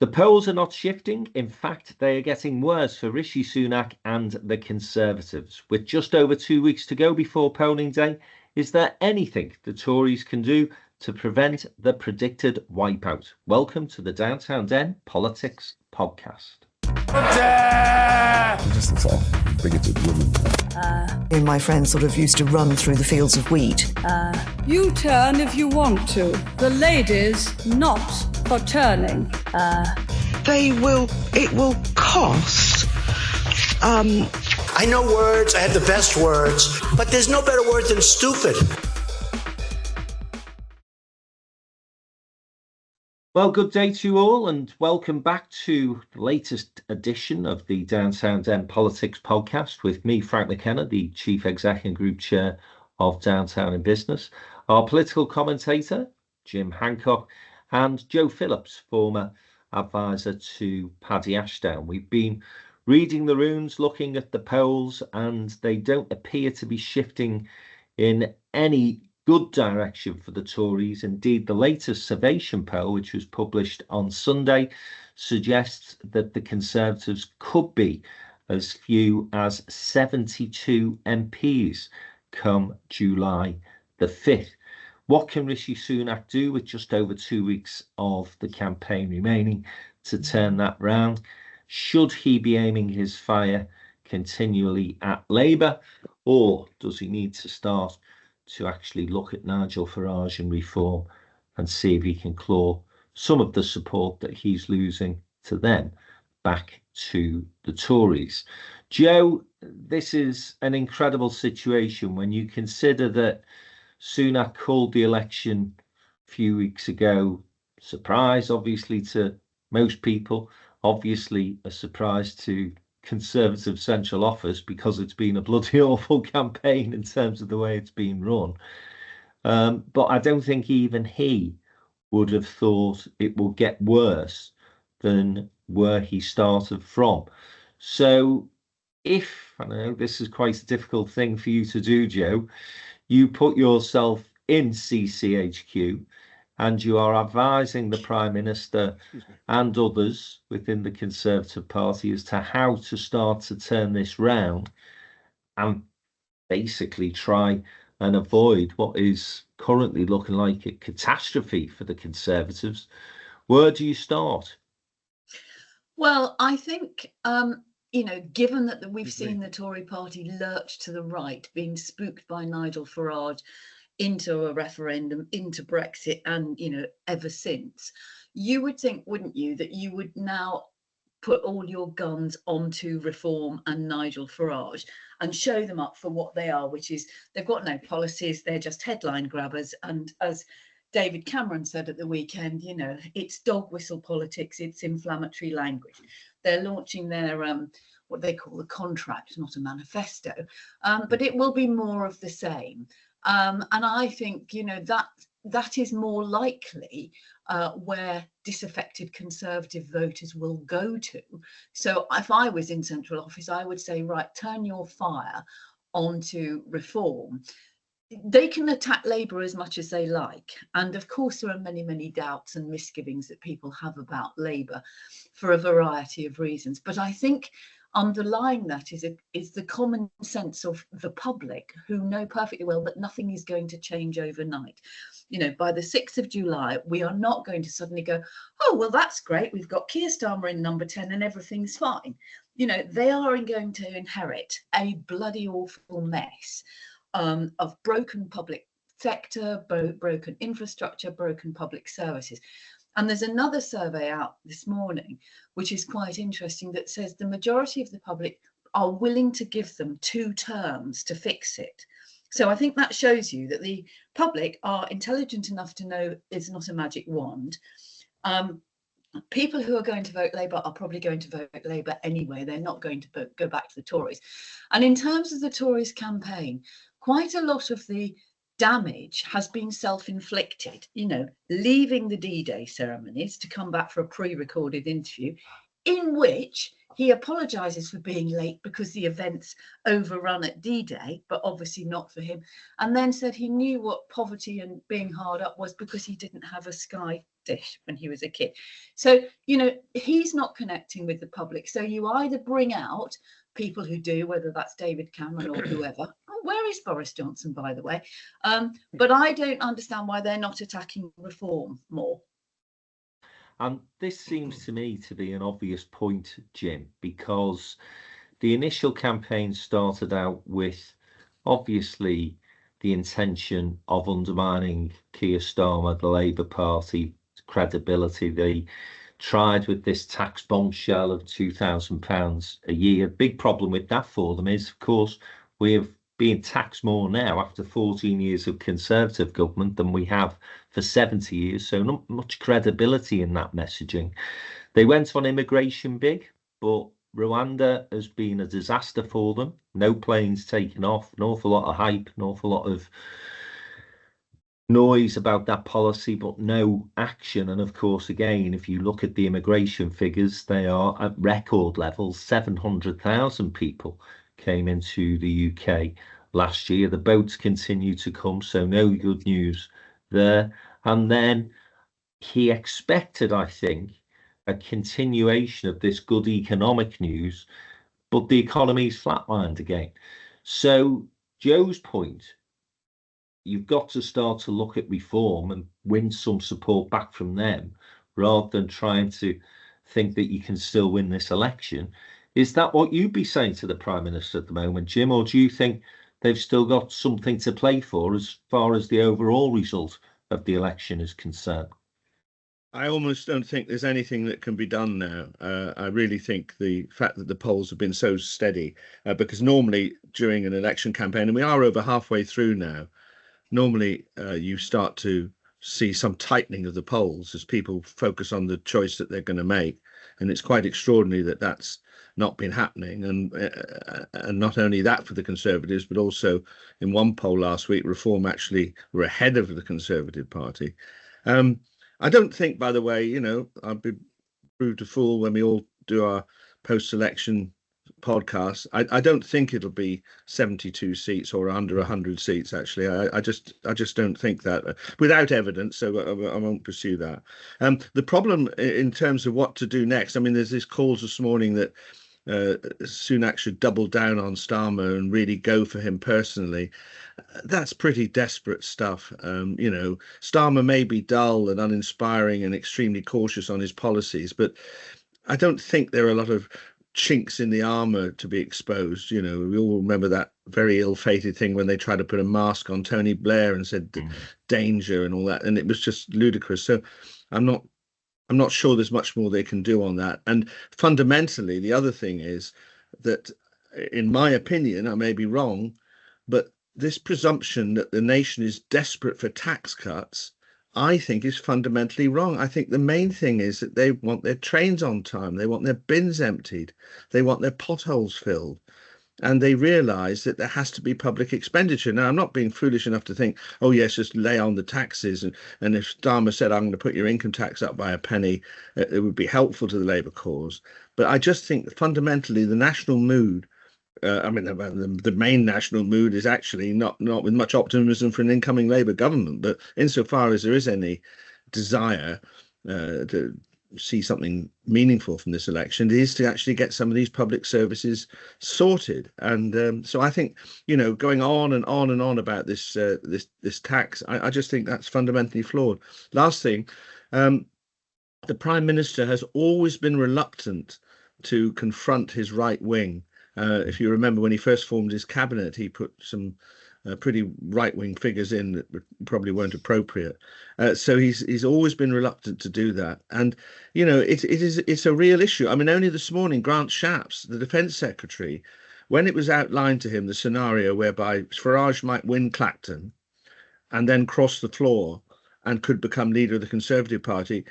The polls are not shifting. In fact, they are getting worse for Rishi Sunak and the Conservatives. With just over 2 weeks to go before polling day, is there anything the Tories can do to prevent the predicted wipeout? Welcome to the Downtown Den Politics Podcast. Just all bigoted women. Me and my friends sort of used to run through the fields of wheat. You turn if you want to. The ladies not for turning. It will cost. I know words, I have the best words, but there's no better word than stupid. Well, good day to you all, and welcome back to the latest edition of the Downtown Den Politics Podcast with me, Frank McKenna, the Chief Exec and Group Chair of Downtown in Business, our political commentator, Jim Hancock, and Joe Phillips, former advisor to Paddy Ashdown. We've been reading the runes, looking at the polls, and they don't appear to be shifting in any good direction for the Tories. Indeed, the latest Survation poll, which was published on Sunday, suggests that the Conservatives could be as few as 72 MPs come July the 5th. What can Rishi Sunak do with just over 2 weeks of the campaign remaining to turn that round? Should he be aiming his fire continually at Labour, or does he need to start to actually look at Nigel Farage and Reform and see if he can claw some of the support that he's losing to them back to the Tories? Joe, this is an incredible situation when you consider that Sunak called the election a few weeks ago. Surprise, obviously, to most people, obviously a surprise to Conservative Central Office because it's been a bloody awful campaign in terms of the way it's been run. But I don't think even he would have thought it would get worse than where he started from. So if, I know this is quite a difficult thing for you to do, Joe, you put yourself in CCHQ and you are advising the Prime Minister and others within the Conservative Party as to how to start to turn this round and basically try and avoid what is currently looking like a catastrophe for the Conservatives. Where do you start? Well, I think, given that we've seen the Tory party lurch to the right, being spooked by Nigel Farage into a referendum, into Brexit, and ever since, you would think, wouldn't you, that you would now put all your guns onto Reform and Nigel Farage and show them up for what they are, which is they've got no policies, they're just headline grabbers. And as David Cameron said at the weekend, it's dog whistle politics, it's inflammatory language. They're launching their what they call the contract, not a manifesto, but it will be more of the same. And I think, that is more likely where disaffected Conservative voters will go to. So if I was in central office, I would say, right, turn your fire onto Reform. They can attack Labour as much as they like. And of course, there are many, many doubts and misgivings that people have about Labour for a variety of reasons. But I think underlying that is the common sense of the public, who know perfectly well that nothing is going to change overnight. By the 6th of July, we are not going to suddenly go, oh, well, that's great. We've got Keir Starmer in number 10 and everything's fine. They are going to inherit a bloody awful mess of broken public sector, broken infrastructure, broken public services. And there's another survey out this morning, which is quite interesting, that says the majority of the public are willing to give them 2 terms to fix it. So I think that shows you that the public are intelligent enough to know it's not a magic wand. People who are going to vote Labour are probably going to vote Labour anyway. They're not going to go back to the Tories. And in terms of the Tories campaign, quite a lot of the damage has been self-inflicted, leaving the D-Day ceremonies to come back for a pre-recorded interview in which he apologises for being late because the events overrun at D-Day, but obviously not for him, and then said he knew what poverty and being hard up was because he didn't have a Sky dish when he was a kid. So, you know, he's not connecting with the public. So you either bring out people who do, whether that's David Cameron or whoever. Oh, where is Boris Johnson, by the way? But I don't understand why they're not attacking reform more. And this seems to me to be an obvious point, Jim, because the initial campaign started out with obviously the intention of undermining Keir Starmer, the Labour Party credibility. They tried with this tax bombshell of £2,000 a year. Big problem with that for them is, of course, we're being taxed more now after 14 years of Conservative government than we have for 70 years. So not much credibility in that messaging. They went on immigration big, but Rwanda has been a disaster for them. No planes taken off, an awful lot of hype, an awful lot of noise about that policy, but no action. And of course, again, if you look at the immigration figures, they are at record levels. 700,000 people came into the UK last year. The boats continue to come, so no good news there. And then he expected, I think, a continuation of this good economic news, but the economy's flatlined again. So Joe's point, you've got to start to look at reform and win some support back from them rather than trying to think that you can still win this election. Is that what you'd be saying to the Prime Minister at the moment, Jim, or do you think they've still got something to play for as far as the overall result of the election is concerned? I almost don't think there's anything that can be done now. I really think the fact that the polls have been so steady, because normally during an election campaign, and we are over halfway through now, normally you start to see some tightening of the polls as people focus on the choice that they're going to make. And it's quite extraordinary that that's not been happening. And not only that for the Conservatives, but also in one poll last week, Reform actually were ahead of the Conservative Party. I don't think, by the way, you know, I'd be proved a fool when we all do our post-election podcast. I don't think it'll be 72 seats or under 100 seats. Actually, I just don't think that without evidence. So I won't pursue that. The problem in terms of what to do next. I mean, there's this calls this morning that Sunak should double down on Starmer and really go for him personally. That's pretty desperate stuff. You know, Starmer may be dull and uninspiring and extremely cautious on his policies, but I don't think there are a lot of chinks in the armor to be exposed. You know, we all remember that very ill-fated thing when they tried to put a mask on Tony Blair and said danger and all that, and it was just ludicrous. So I'm not sure there's much more they can do on that. And fundamentally, the other thing is that, in my opinion, I may be wrong, but this presumption that the nation is desperate for tax cuts, I think is fundamentally wrong. I think the main thing is that they want their trains on time, they want their bins emptied, they want their potholes filled, and they realise that there has to be public expenditure. Now, I'm not being foolish enough to think, oh yes, just lay on the taxes, and if Starmer said, I'm going to put your income tax up by a penny, it would be helpful to the Labour cause. But I just think that fundamentally the national mood, the main national mood is actually not with much optimism for an incoming Labour government. But insofar as there is any desire to see something meaningful from this election, it is to actually get some of these public services sorted. And so I think, you know, going on and on and on about this tax, I just think that's fundamentally flawed. Last thing, the Prime Minister has always been reluctant to confront his right wing. If you remember, when he first formed his cabinet, he put some pretty right-wing figures in that probably weren't appropriate. So he's always been reluctant to do that. And, you know, it's a real issue. I mean, only this morning, Grant Shapps, the Defence Secretary, when it was outlined to him the scenario whereby Farage might win Clacton and then cross the floor and could become leader of the Conservative Party,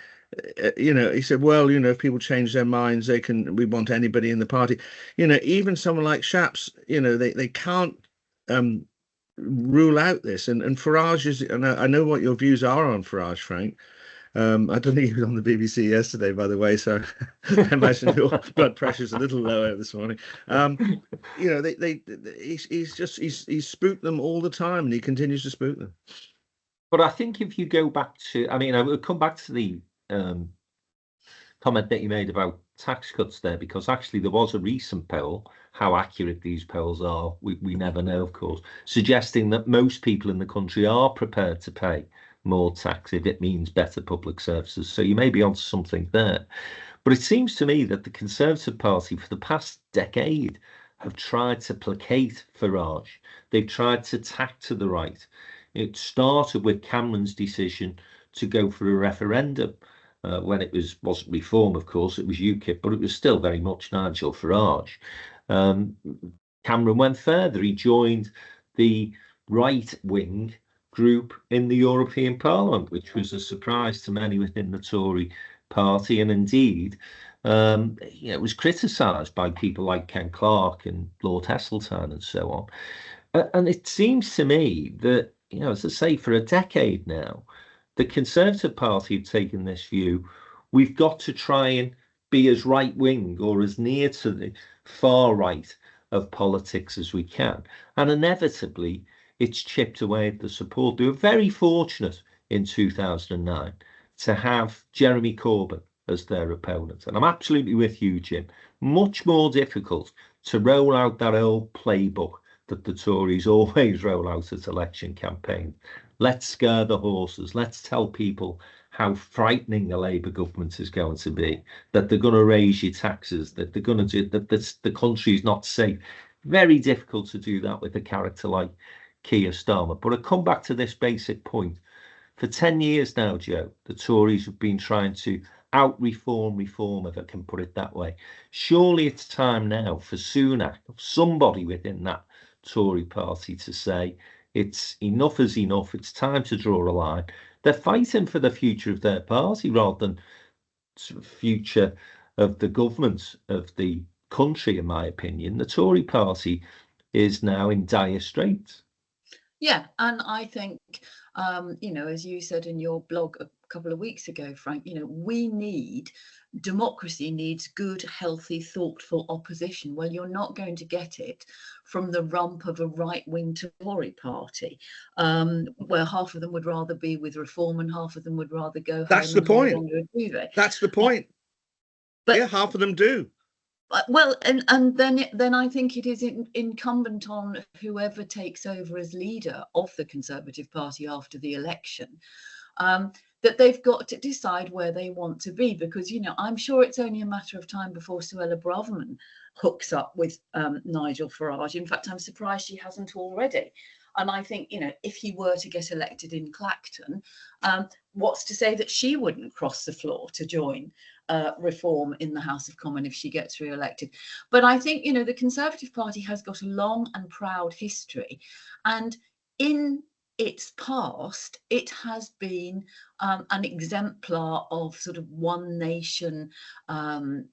you know, he said, well, you know, if people change their minds, we want anybody in the party. You know, even someone like Shapps, you know, they can't rule out this. And Farage is, and I know what your views are on Farage, Frank. I don't think he was on the BBC yesterday, by the way, so I imagine your blood pressure's a little lower this morning. You know, he's spooked them all the time, and he continues to spook them. But I think if you go back to, I mean, I will come back to the comment that you made about tax cuts there, because actually there was a recent poll, how accurate these polls are, we never know, of course, suggesting that most people in the country are prepared to pay more tax if it means better public services. So you may be onto something there. But it seems to me that the Conservative Party for the past decade have tried to placate Farage. They've tried to tack to the right. It started with Cameron's decision to go for a referendum. When it wasn't Reform, of course, it was UKIP, but it was still very much Nigel Farage. Cameron went further. He joined the right-wing group in the European Parliament, which was a surprise to many within the Tory party, and indeed, it was criticised by people like Ken Clarke and Lord Heseltine and so on. And it seems to me that, as I say, for a decade now, the Conservative Party have taken this view. We've got to try and be as right-wing or as near to the far right of politics as we can. And inevitably, it's chipped away at the support. They were very fortunate in 2009 to have Jeremy Corbyn as their opponent. And I'm absolutely with you, Jim. Much more difficult to roll out that old playbook that the Tories always roll out at election campaigns. Let's scare the horses. Let's tell people how frightening the Labour government is going to be, that they're going to raise your taxes, that they're going to do that, the country is not safe. Very difficult to do that with a character like Keir Starmer. But I come back to this basic point. For 10 years now, Joe, the Tories have been trying to out-reform, if I can put it that way. Surely it's time now for Sunak, somebody within that Tory party, to say, it's enough is enough. It's time to draw a line. They're fighting for the future of their party rather than future of the government of the country, in my opinion. The Tory party is now in dire straits. Yeah, and I think, as you said in your blog a couple of weeks ago, Frank, democracy needs good, healthy, thoughtful opposition. Well, you're not going to get it from the rump of a right-wing Tory party, where half of them would rather be with Reform and half of them would rather go home. That's the point. That's the point. But yeah, half of them do. Well, and then I think it is incumbent on whoever takes over as leader of the Conservative Party after the election, that they've got to decide where they want to be, because I'm sure it's only a matter of time before Suella Braverman hooks up with Nigel Farage. In fact, I'm surprised she hasn't already. And I think, if he were to get elected in Clacton, what's to say that she wouldn't cross the floor to join Reform in the House of Commons if she gets re-elected? But I think, the Conservative Party has got a long and proud history. And in its past, it has been an exemplar of sort of one nation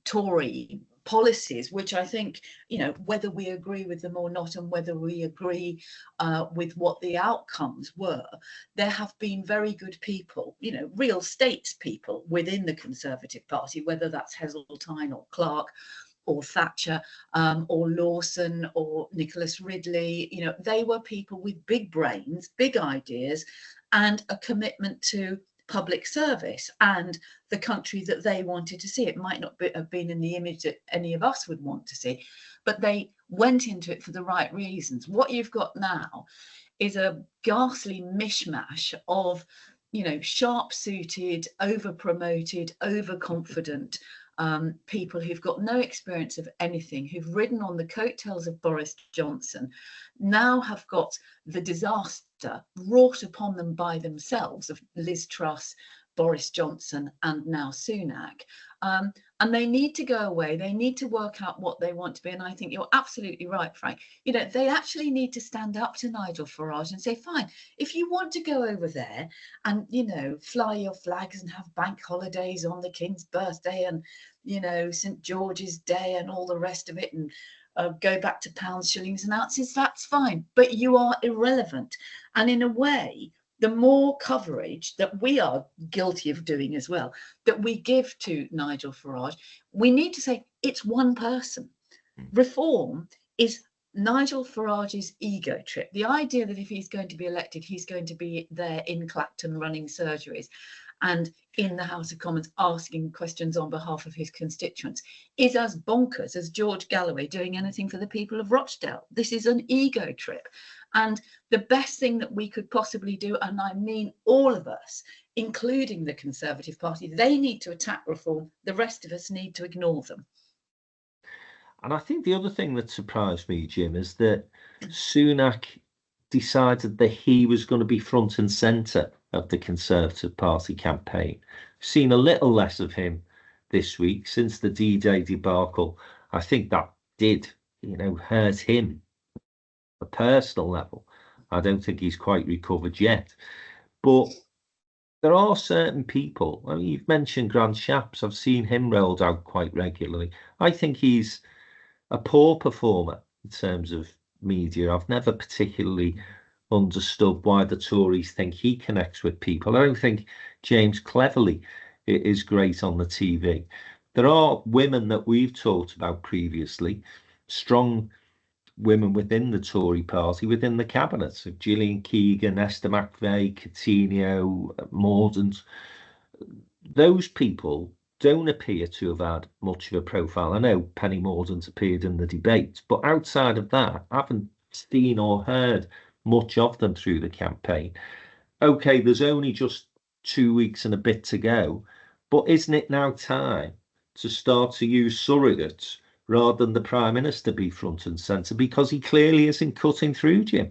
Tory policies, which I think, whether we agree with them or not, and whether we agree with what the outcomes were, there have been very good people, real statespeople within the Conservative Party, whether that's Heseltine or Clarke or Thatcher or Lawson or Nicholas Ridley. They were people with big brains, big ideas, and a commitment to public service and the country that they wanted to see. It might not have been in the image that any of us would want to see, but they went into it for the right reasons. What you've got now is a ghastly mishmash of, sharp-suited, over-promoted, overconfident people who've got no experience of anything, who've ridden on the coattails of Boris Johnson, now have got the disaster wrought upon them by themselves of Liz Truss, Boris Johnson, and now Sunak. And they need to go away. They need to work out what they want to be. And I think you're absolutely right, Frank. They actually need to stand up to Nigel Farage and say, fine, if you want to go over there and, fly your flags and have bank holidays on the King's birthday and, St. George's Day and all the rest of it, and go back to pounds, shillings and ounces, that's fine. But you are irrelevant. And in a way, the more coverage that we are guilty of doing as well, that we give to Nigel Farage, we need to say it's one person. Reform is Nigel Farage's ego trip, the idea that if he's going to be elected, he's going to be there in Clacton running surgeries and in the House of Commons asking questions on behalf of his constituents, is as bonkers as George Galloway doing anything for the people of Rochdale. This is an ego trip. And the best thing that we could possibly do, and I mean all of us, including the Conservative Party, they need to attack reform. The rest of us need to ignore them. And I think the other thing that surprised me, Jim, is that Sunak decided that he was going to be front and centre of the Conservative Party campaign. Seen a little less of him this week since the D-Day debacle. I think that did, hurt him at a personal level. I don't think he's quite recovered yet. But there are certain people, I mean, you've mentioned Grant Shapps. I've seen him rolled out quite regularly. I think he's a poor performer in terms of media. I've never particularly understood why the Tories think he connects with people. I don't think James Cleverly is great on the TV. There are women that we've talked about previously, strong women within the Tory party, within the cabinet, so Gillian Keegan, Esther McVeigh, Coutinho, Mordaunt. Those people don't appear to have had much of a profile. I know Penny Mordaunt appeared in the debate, but outside of that, I haven't seen or heard much of them through the campaign. Okay, there's only just 2 weeks and a bit to go, but isn't it now time to start to use surrogates rather than the Prime Minister be front and centre, because he clearly isn't cutting through, Jim?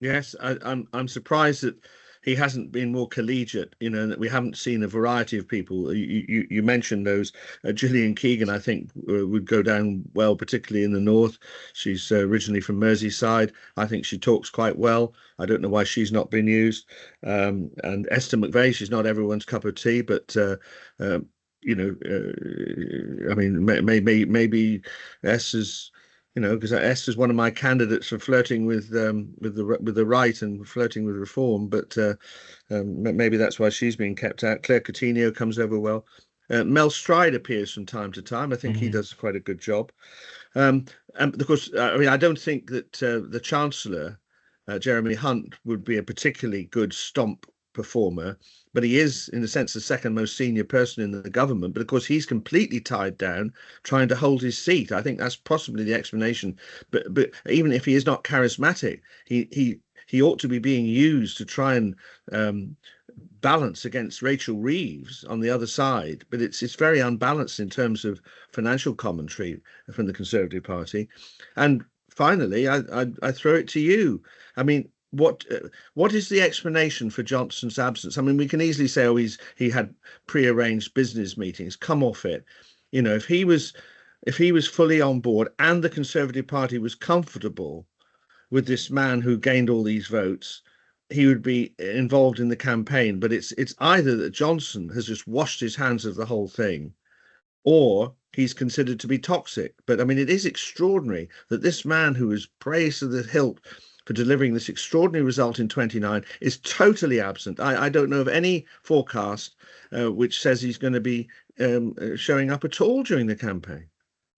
Yes, I'm surprised that he hasn't been more collegiate, that we haven't seen a variety of people. You mentioned those. Gillian Keegan, I think, would go down well, particularly in the north. She's originally from Merseyside. I think she talks quite well. I don't know why she's not been used. And Esther McVeigh, she's not everyone's cup of tea, but I mean, maybe Esther's, because Esther's one of my candidates for flirting with the right and flirting with reform, but maybe that's why she's being kept out. Claire Coutinho comes over well. Mel Stride appears from time to time. I think he does quite a good job. And of course, I mean, I don't think that the Chancellor, Jeremy Hunt, would be a particularly good stomp performer, but he is, in a sense, the second most senior person in the government. But of course, he's completely tied down trying to hold his seat. I think that's possibly the explanation. But even if he is not charismatic, he ought to be being used to try and balance against Rachel Reeves on the other side. But it's very unbalanced in terms of financial commentary from the Conservative Party. And finally, I throw it to you. I mean, what is the explanation for Johnson's absence? I mean, we can easily say, oh, he had prearranged business meetings. Come off it. If he was fully on board and the Conservative Party was comfortable with this man who gained all these votes, he would be involved in the campaign. But it's either that Johnson has just washed his hands of the whole thing, or he's considered to be toxic. But I mean, it is extraordinary that this man who was praised to the hilt for delivering this extraordinary result in 29 is totally absent. I don't know of any forecast which says he's going to be showing up at all during the campaign.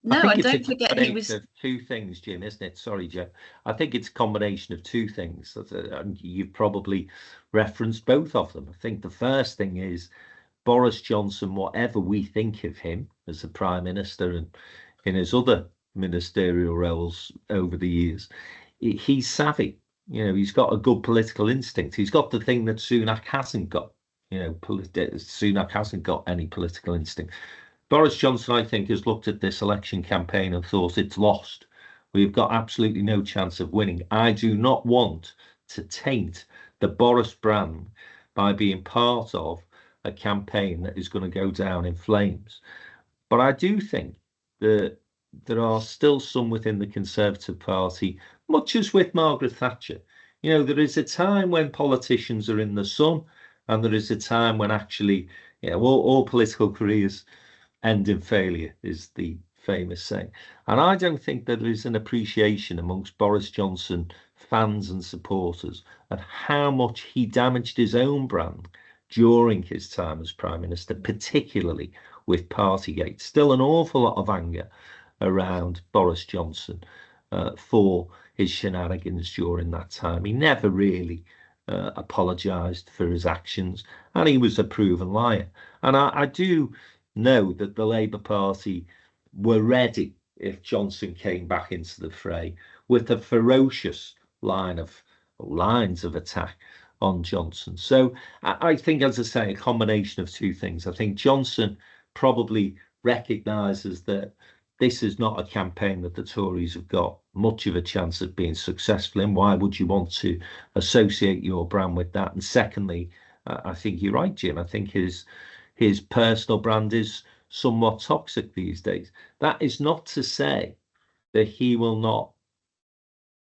No, and don't forget he was two things, Jim, isn't it? Sorry, Jeff. I think it's a combination of two things, and you've probably referenced both of them. I think the first thing is Boris Johnson, whatever we think of him as a Prime Minister and in his other ministerial roles over the years, he's savvy. He's got a good political instinct. He's got the thing that Sunak hasn't got. Sunak hasn't got any political instinct. Boris Johnson, I think, has looked at this election campaign and thought it's lost. We've got absolutely no chance of winning. I do not want to taint the Boris brand by being part of a campaign that is going to go down in flames. But I do think that there are still some within the Conservative Party, much as with Margaret Thatcher. There is a time when politicians are in the sun, and there is a time when actually, all political careers end in failure, is the famous saying. And I don't think there is an appreciation amongst Boris Johnson fans and supporters of how much he damaged his own brand during his time as Prime Minister, particularly with Partygate. Still an awful lot of anger around Boris Johnson for his shenanigans during that time. He never really apologised for his actions, and he was a proven liar. And I do know that the Labour Party were ready, if Johnson came back into the fray, with a ferocious lines of attack on Johnson. So I think, as I say, a combination of two things. I think Johnson probably recognises that this is not a campaign that the Tories have got much of a chance of being successful in. Why would you want to associate your brand with that? And secondly, I think you're right, Jim. I think his personal brand is somewhat toxic these days. That is not to say that he will not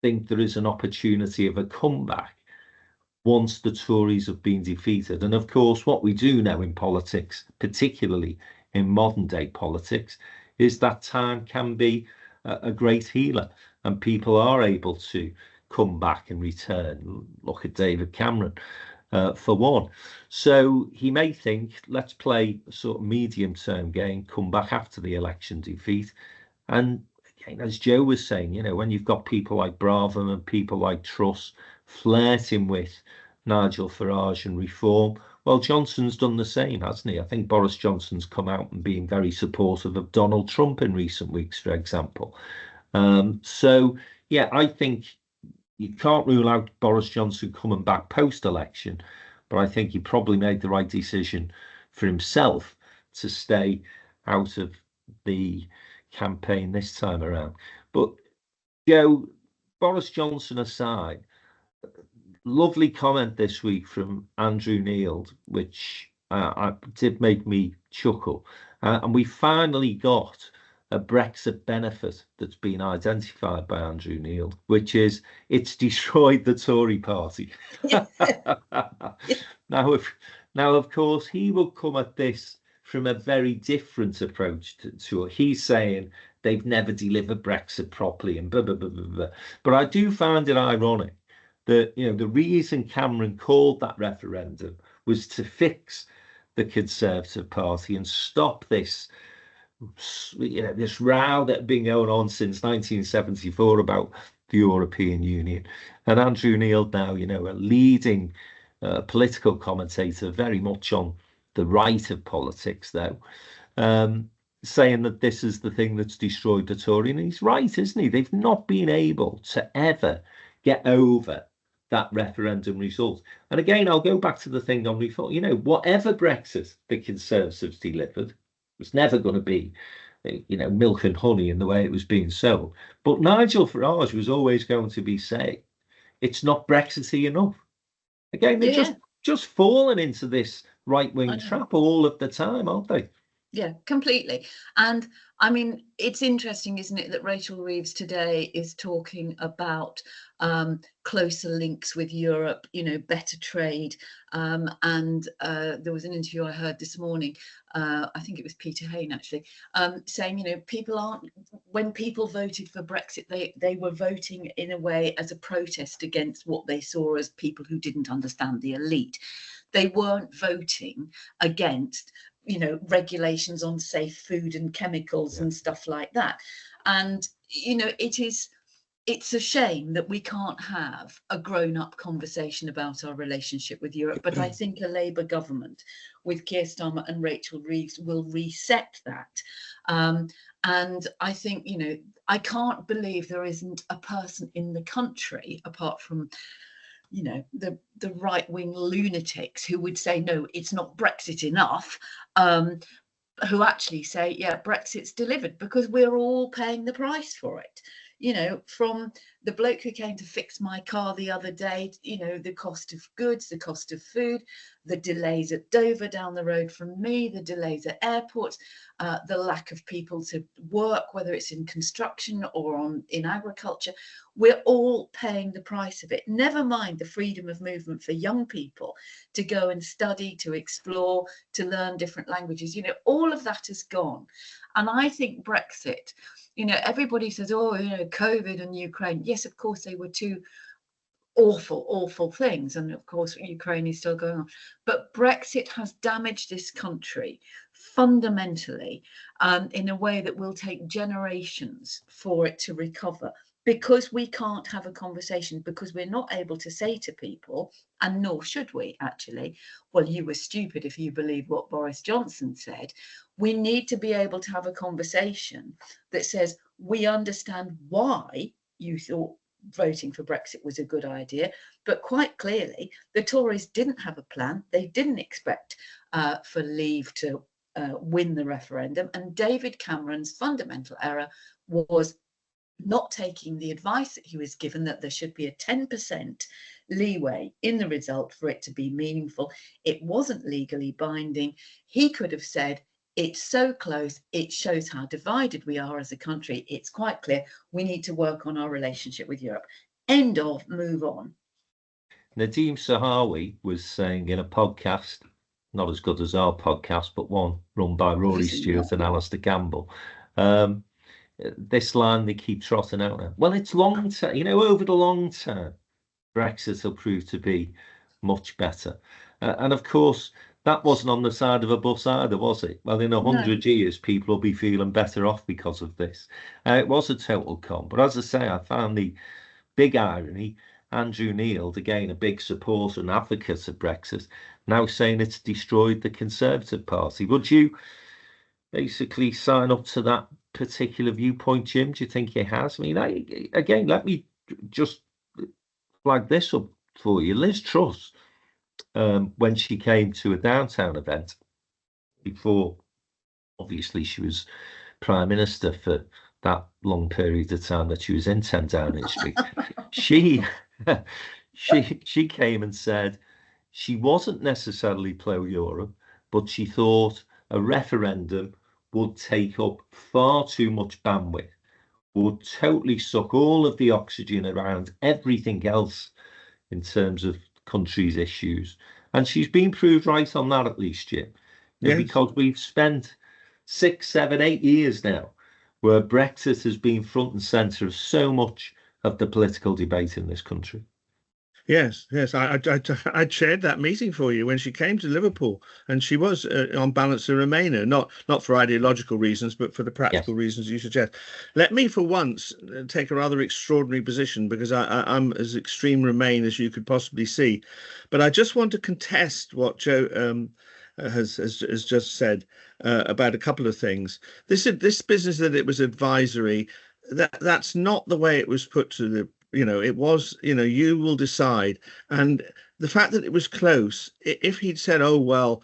think there is an opportunity of a comeback once the Tories have been defeated. And of course, what we do know in politics, particularly in modern day politics, is that time can be a great healer, and people are able to come back and return. Look at David Cameron, for one. So he may think, let's play a sort of medium-term game, come back after the election defeat. And again, as Joe was saying, you know, when you've got people like Brabham and people like Truss flirting with Nigel Farage and reform, well, Johnson's done the same, hasn't he? I think Boris Johnson's come out and been very supportive of Donald Trump in recent weeks, for example. So, yeah, I think you can't rule out Boris Johnson coming back post-election, but I think he probably made the right decision for himself to stay out of the campaign this time around. But, Joe, Boris Johnson aside, lovely comment this week from Andrew Neil, which did make me chuckle. And we finally got a Brexit benefit that's been identified by Andrew Neil, which is it's destroyed the Tory party. Now, of course, he will come at this from a very different approach to it. He's saying they've never delivered Brexit properly and blah, blah, blah, blah, blah. But I do find it ironic that, you know, the reason Cameron called that referendum was to fix the Conservative Party and stop this, you know, this row that had been going on since 1974 about the European Union. And Andrew Neil now, you know, a leading political commentator, very much on the right of politics, though, saying that this is the thing that's destroyed the Tory. And he's right, isn't he? They've not been able to ever get over that referendum result. And again, I'll go back to the thing on reform. You know, whatever Brexit the Conservatives delivered was never going to be, you know, milk and honey in the way it was being sold. But Nigel Farage was always going to be saying, it's not Brexity enough. Again, they're just falling into this right-wing trap all of the time, aren't they? Yeah, completely. And I mean, it's interesting, isn't it, that Rachel Reeves today is talking about closer links with Europe, you know, better trade. And there was an interview I heard this morning, I think it was Peter Hain actually, saying, you know, when people voted for Brexit, they were voting in a way as a protest against what they saw as people who didn't understand the elite. They weren't voting against, you know, regulations on safe food and chemicals and stuff like that. And, you know, it's a shame that we can't have a grown-up conversation about our relationship with Europe. But I think a Labour government with Keir Starmer and Rachel Reeves will reset that. And I think, you know, I can't believe there isn't a person in the country, apart from, you know, the right-wing lunatics who would say, no, it's not Brexit enough, who actually say, yeah, Brexit's delivered, because we're all paying the price for it. You know, from the bloke who came to fix my car the other day, you know, the cost of goods, the cost of food, the delays at Dover down the road from me, the delays at airports, the lack of people to work, whether it's in construction or in agriculture. We're all paying the price of it. Never mind the freedom of movement for young people to go and study, to explore, to learn different languages. You know, all of that has gone. And I think Brexit, you know, everybody says, oh, you know, COVID and Ukraine. Yes, of course, they were two awful, awful things. And of course, Ukraine is still going on. But Brexit has damaged this country fundamentally in a way that will take generations for it to recover. because we can't have a conversation, because we're not able to say to people, and nor should we actually, well, you were stupid if you believe what Boris Johnson said. We need to be able to have a conversation that says, we understand why you thought voting for Brexit was a good idea, but quite clearly the Tories didn't have a plan. They didn't expect for Leave to win the referendum, and David Cameron's fundamental error was not taking the advice that he was given, that there should be a 10% leeway in the result for it to be meaningful. It wasn't legally binding. He could have said, it's so close, it shows how divided we are as a country. It's quite clear we need to work on our relationship with Europe. End of, move on. Nadeem Sahawi was saying in a podcast, not as good as our podcast, but one run by Rory Stewart and Alistair Campbell, this line they keep trotting out now. Well, it's long term, over the long term, Brexit will prove to be much better. And of course, that wasn't on the side of a bus either, was it? Well, in 100 years, people will be feeling better off because of this. It was a total con. But as I say, I found the big irony, Andrew Neil, again, a big supporter and advocate of Brexit, now saying it's destroyed the Conservative Party. Would you basically sign up to that particular viewpoint, Jim? Do you think it has? I mean, again, let me just flag this up for you. Liz Truss, when she came to a downtown event, before obviously she was Prime Minister for that long period of time that she was in 10 Downing Street, she came and said she wasn't necessarily pro-Europe, but she thought a referendum would take up far too much bandwidth, would totally suck all of the oxygen around everything else in terms of country's issues. And she's been proved right on that, at least, Jim. Yes. Because we've spent 6, 7, 8 years now where Brexit has been front and centre of so much of the political debate in this country. Yes. I chaired that meeting for you when she came to Liverpool, and she was on balance a Remainer, not for ideological reasons, but for the practical reasons you suggest. Let me, for once, take a rather extraordinary position, because I'm as extreme Remain as you could possibly see. But I just want to contest what Joe has just said about a couple of things. This business that it was advisory, that's not the way it was put to the. It was, you will decide. And the fact that it was close, if he'd said, oh, well,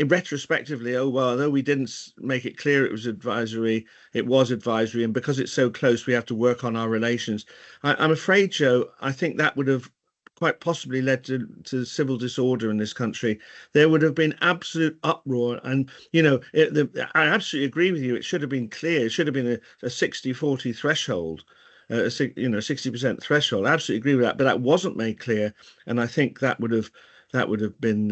retrospectively, oh, well, though we didn't make it clear it was advisory, it was advisory. And because it's so close, we have to work on our relations. I'm afraid, Joe, I think that would have quite possibly led to civil disorder in this country. There would have been absolute uproar. And, I absolutely agree with you. It should have been clear. It should have been a 60-40 threshold. 60% threshold. I absolutely agree with that, but that wasn't made clear, and I think that would have been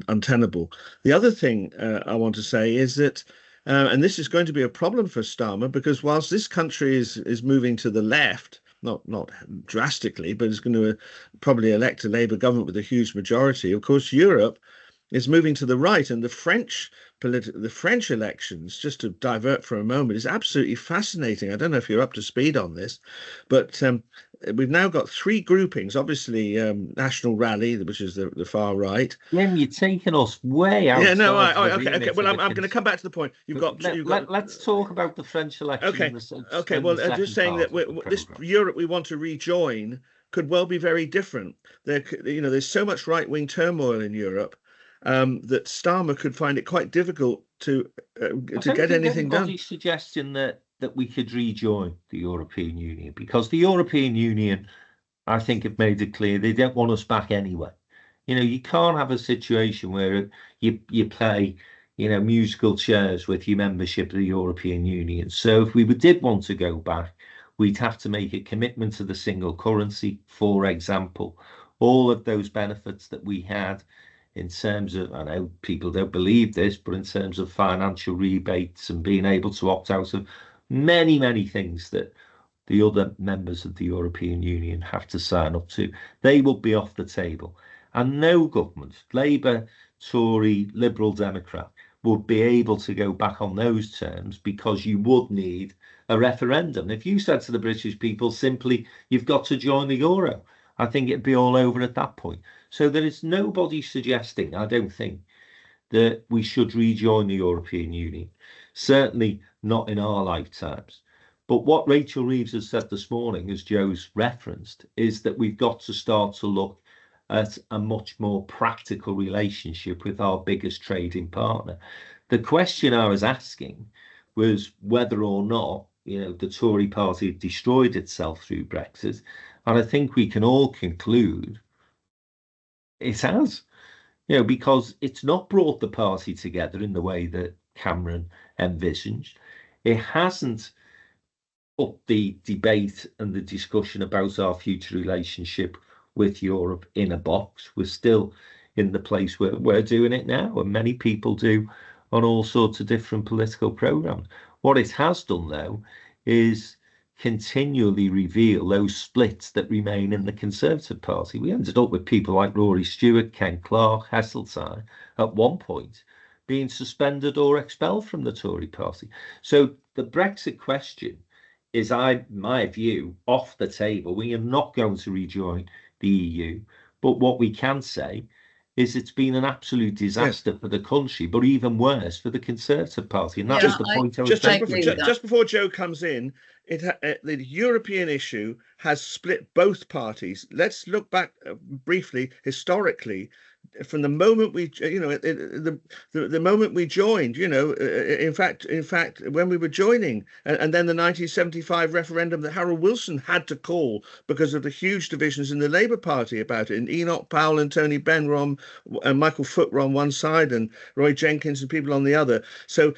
untenable. The other thing I want to say is that, and this is going to be a problem for Starmer, because whilst this country is moving to the left, not drastically, but is going to probably elect a Labour government with a huge majority. Of course, Europe is moving to the right, and the French elections, just to divert for a moment, is absolutely fascinating. I don't know if you're up to speed on this, but we've now got 3 groupings. Obviously, National Rally, which is the far right. Jim, you're taking us way out. Yeah, no, okay. Well, I'm going to come back to the point. Let's talk about the French election. Okay. Well, I'm just saying that this Europe we want to rejoin could well be very different. There's so much right-wing turmoil in Europe. That Starmer could find it quite difficult to get anything done. Anybody's suggesting that we could rejoin the European Union, because the European Union, I think, have made it clear they don't want us back anyway. You can't have a situation where you play, musical chairs with your membership of the European Union. So if we did want to go back, we'd have to make a commitment to the single currency, for example. All of those benefits that we had in terms of, I know people don't believe this, but in terms of financial rebates and being able to opt out of many, many things that the other members of the European Union have to sign up to, they will be off the table. And no government, Labour, Tory, Liberal, Democrat, would be able to go back on those terms, because you would need a referendum. If you said to the British people simply, you've got to join the euro, I think it'd be all over at that point. So there is nobody suggesting, I don't think, that we should rejoin the European Union. Certainly not in our lifetimes. But what Rachel Reeves has said this morning, as Joe's referenced, is that we've got to start to look at a much more practical relationship with our biggest trading partner. The question I was asking was whether or not, the Tory party had destroyed itself through Brexit. And I think we can all conclude it has, because it's not brought the party together in the way that Cameron envisaged. It hasn't put the debate and the discussion about our future relationship with Europe in a box. We're still in the place where we're doing it now, and many people do on all sorts of different political programs. What it has done, though, is continually reveal those splits that remain in the Conservative Party. We ended up with people like Rory Stewart, Ken Clarke, Heseltine at one point being suspended or expelled from the Tory party. So the Brexit question is, my view, off the table. We are not going to rejoin the EU. But what we can say is it's been an absolute disaster for the country, but even worse for the Conservative Party. And that was the point I was making. Just before Joe comes in, the European issue has split both parties. Let's look back briefly, historically, from the moment we, the moment we joined, in fact, when we were joining, and then the 1975 referendum that Harold Wilson had to call because of the huge divisions in the Labour Party about it, and Enoch Powell and Tony Benn were on, and Michael Foot were on one side, and Roy Jenkins and people on the other. So,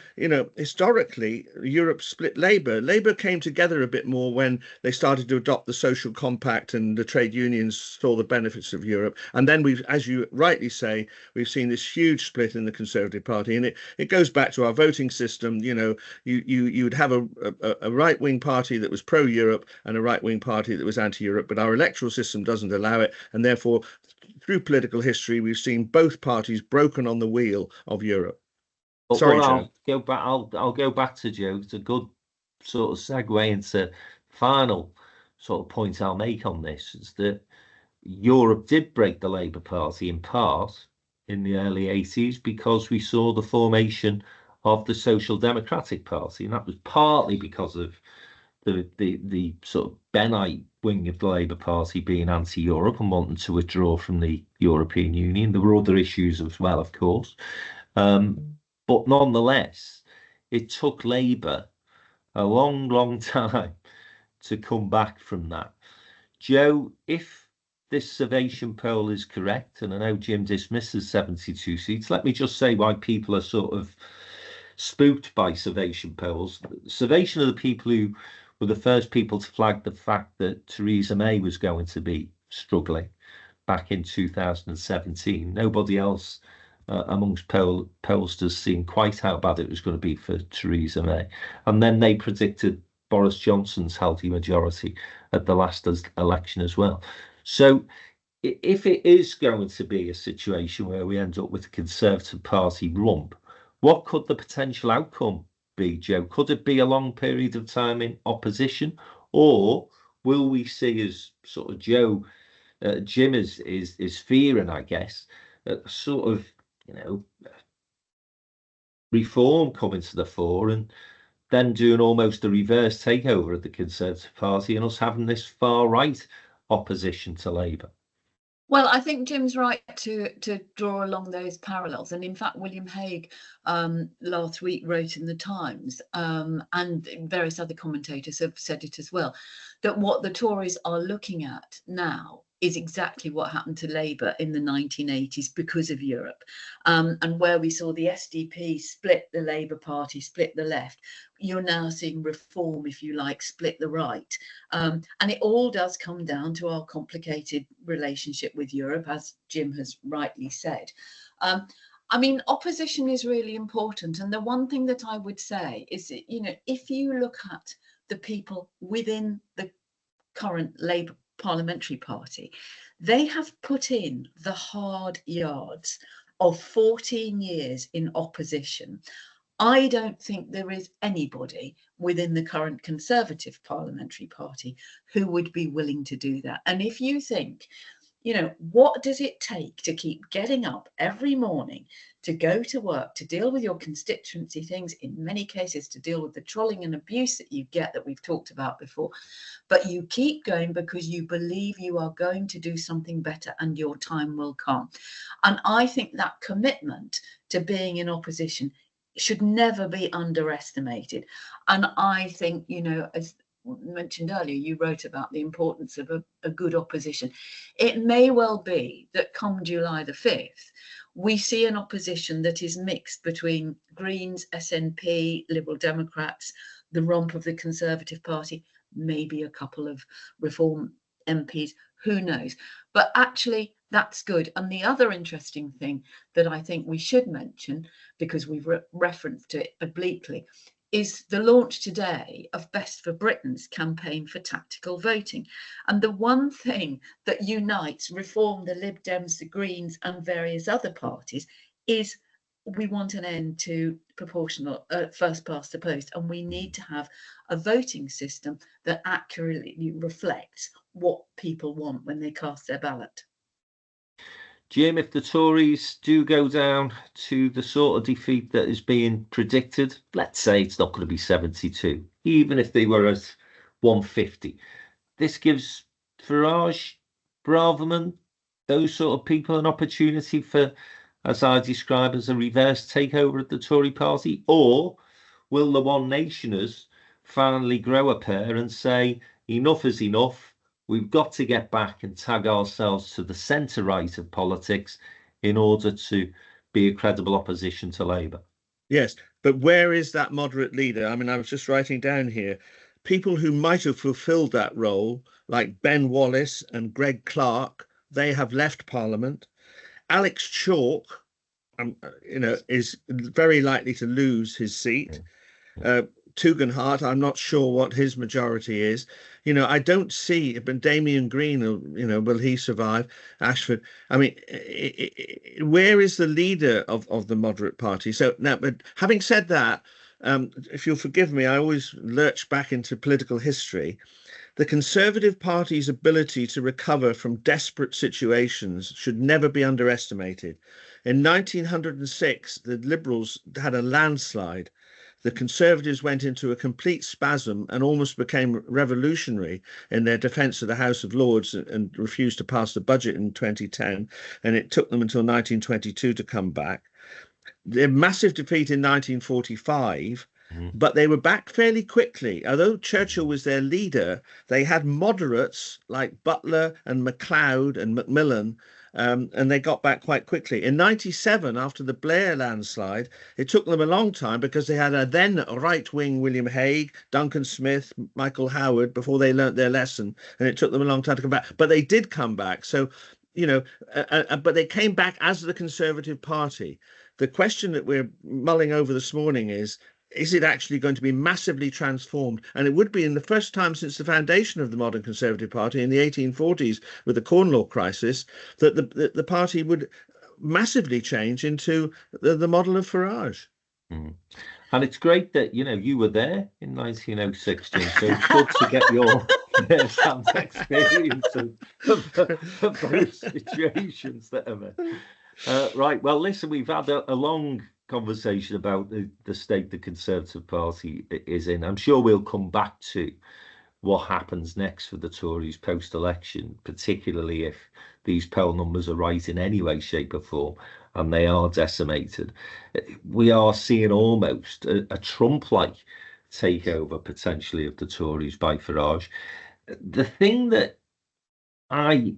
historically, Europe split Labour. Labour came together a bit more when they started to adopt the social compact and the trade unions saw the benefits of Europe. And then we've, as you rightly say, we've seen this huge split in the Conservative Party, and it goes back to our voting system. You would have a right-wing party that was pro-Europe and a right-wing party that was anti-Europe, but our electoral system doesn't allow it, and therefore through political history we've seen both parties broken on the wheel of Europe. But Sorry, Joe. I'll go back to Joe. It's a good sort of segue into final sort of point I'll make on this, is that Europe did break the Labour Party in part in the early 80s because we saw the formation of the Social Democratic Party, and that was partly because of the sort of Bennite wing of the Labour Party being anti-Europe and wanting to withdraw from the European Union. There were other issues as well, of course, but nonetheless, it took Labour a long time to come back from that. Joe, if this Survation poll is correct, and I know Jim dismisses 72 seats, let me just say why people are sort of spooked by Survation polls. Survation are the people who were the first people to flag the fact that Theresa May was going to be struggling back in 2017. Nobody else amongst pollsters seen quite how bad it was going to be for Theresa May. And then they predicted Boris Johnson's healthy majority at the last election as well. So if it is going to be a situation where we end up with a Conservative Party rump, what could the potential outcome be, Joe? Could it be a long period of time in opposition, or will we see, as sort of Jim is fearing, I guess, sort of, reform coming to the fore and then doing almost a reverse takeover of the Conservative Party and us having this far right opposition to Labour? Well, I think Jim's right to draw along those parallels. And in fact, William Hague last week wrote in the Times, and various other commentators have said it as well, that what the Tories are looking at now is exactly what happened to Labour in the 1980s because of Europe, and where we saw the SDP split the Labour Party, split the left. You're now seeing Reform, if you like, split the right. And it all does come down to our complicated relationship with Europe, as Jim has rightly said. I mean, opposition is really important. And the one thing that I would say is that, if you look at the people within the current Labour Parliamentary Party, they have put in the hard yards of 14 years in opposition, I don't think there is anybody within the current Conservative Parliamentary Party who would be willing to do that. And if you think, what does it take to keep getting up every morning to go to work, to deal with your constituency things, in many cases to deal with the trolling and abuse that you get that we've talked about before, but you keep going because you believe you are going to do something better and your time will come. And I think that commitment to being in opposition should never be underestimated. And I think, as mentioned earlier, you wrote about the importance of a good opposition. It may well be that come July the 5th, we see an opposition that is mixed between Greens, SNP, Liberal Democrats, the rump of the Conservative Party, maybe a couple of Reform MPs, who knows? But actually, that's good. And the other interesting thing that I think we should mention, because we've referenced it obliquely, is the launch today of Best for Britain's campaign for tactical voting. And the one thing that unites Reform, the Lib Dems, the Greens and various other parties is we want an end to proportional first past the post, and we need to have a voting system that accurately reflects what people want when they cast their ballot. Jim, if the Tories do go down to the sort of defeat that is being predicted, let's say it's not going to be 72, even if they were at 150, this gives Farage, Braverman, those sort of people an opportunity for, as I describe, as a reverse takeover of the Tory party? Or will the One Nationers finally grow a pair and say, enough is enough? We've got to get back and tag ourselves to the centre-right of politics in order to be a credible opposition to Labour. Yes, but where is that moderate leader? I mean, I was just writing down here, people who might have fulfilled that role, like Ben Wallace and Greg Clark, they have left Parliament. Alex Chalk, is very likely to lose his seat. Tugendhat, I'm not sure what his majority is. I don't see, but Damien Green, will he survive? Ashford. I mean, where is the leader of the moderate party? So now, but having said that, if you'll forgive me, I always lurch back into political history. The Conservative Party's ability to recover from desperate situations should never be underestimated. In 1906, the Liberals had a landslide. The Conservatives went into a complete spasm and almost became revolutionary in their defence of the House of Lords and refused to pass the budget in 2010. And it took them until 1922 to come back. Their massive defeat in 1945, but they were back fairly quickly. Although Churchill was their leader, they had moderates like Butler and MacLeod and Macmillan, and they got back quite quickly. In 97, after the Blair landslide, it took them a long time because they had a then right-wing William Hague, Duncan Smith, Michael Howard before they learnt their lesson, and it took them a long time to come back. But they did come back. So, but they came back as the Conservative Party. The question that we're mulling over this morning is it actually going to be massively transformed? And it would be in the first time since the foundation of the modern Conservative Party in the 1840s with the Corn Law crisis that the party would massively change into the model of Farage. And it's great that, you were there in 1906, Jim, so it's good to get your first-hand experience of those situations that are right. Well, listen, we've had a long conversation about the state the Conservative Party is in. I'm sure we'll come back to what happens next for the Tories post-election, particularly if these poll numbers are right in any way, shape or form, and they are decimated. We are seeing almost a Trump-like takeover potentially of the Tories by Farage. The thing that I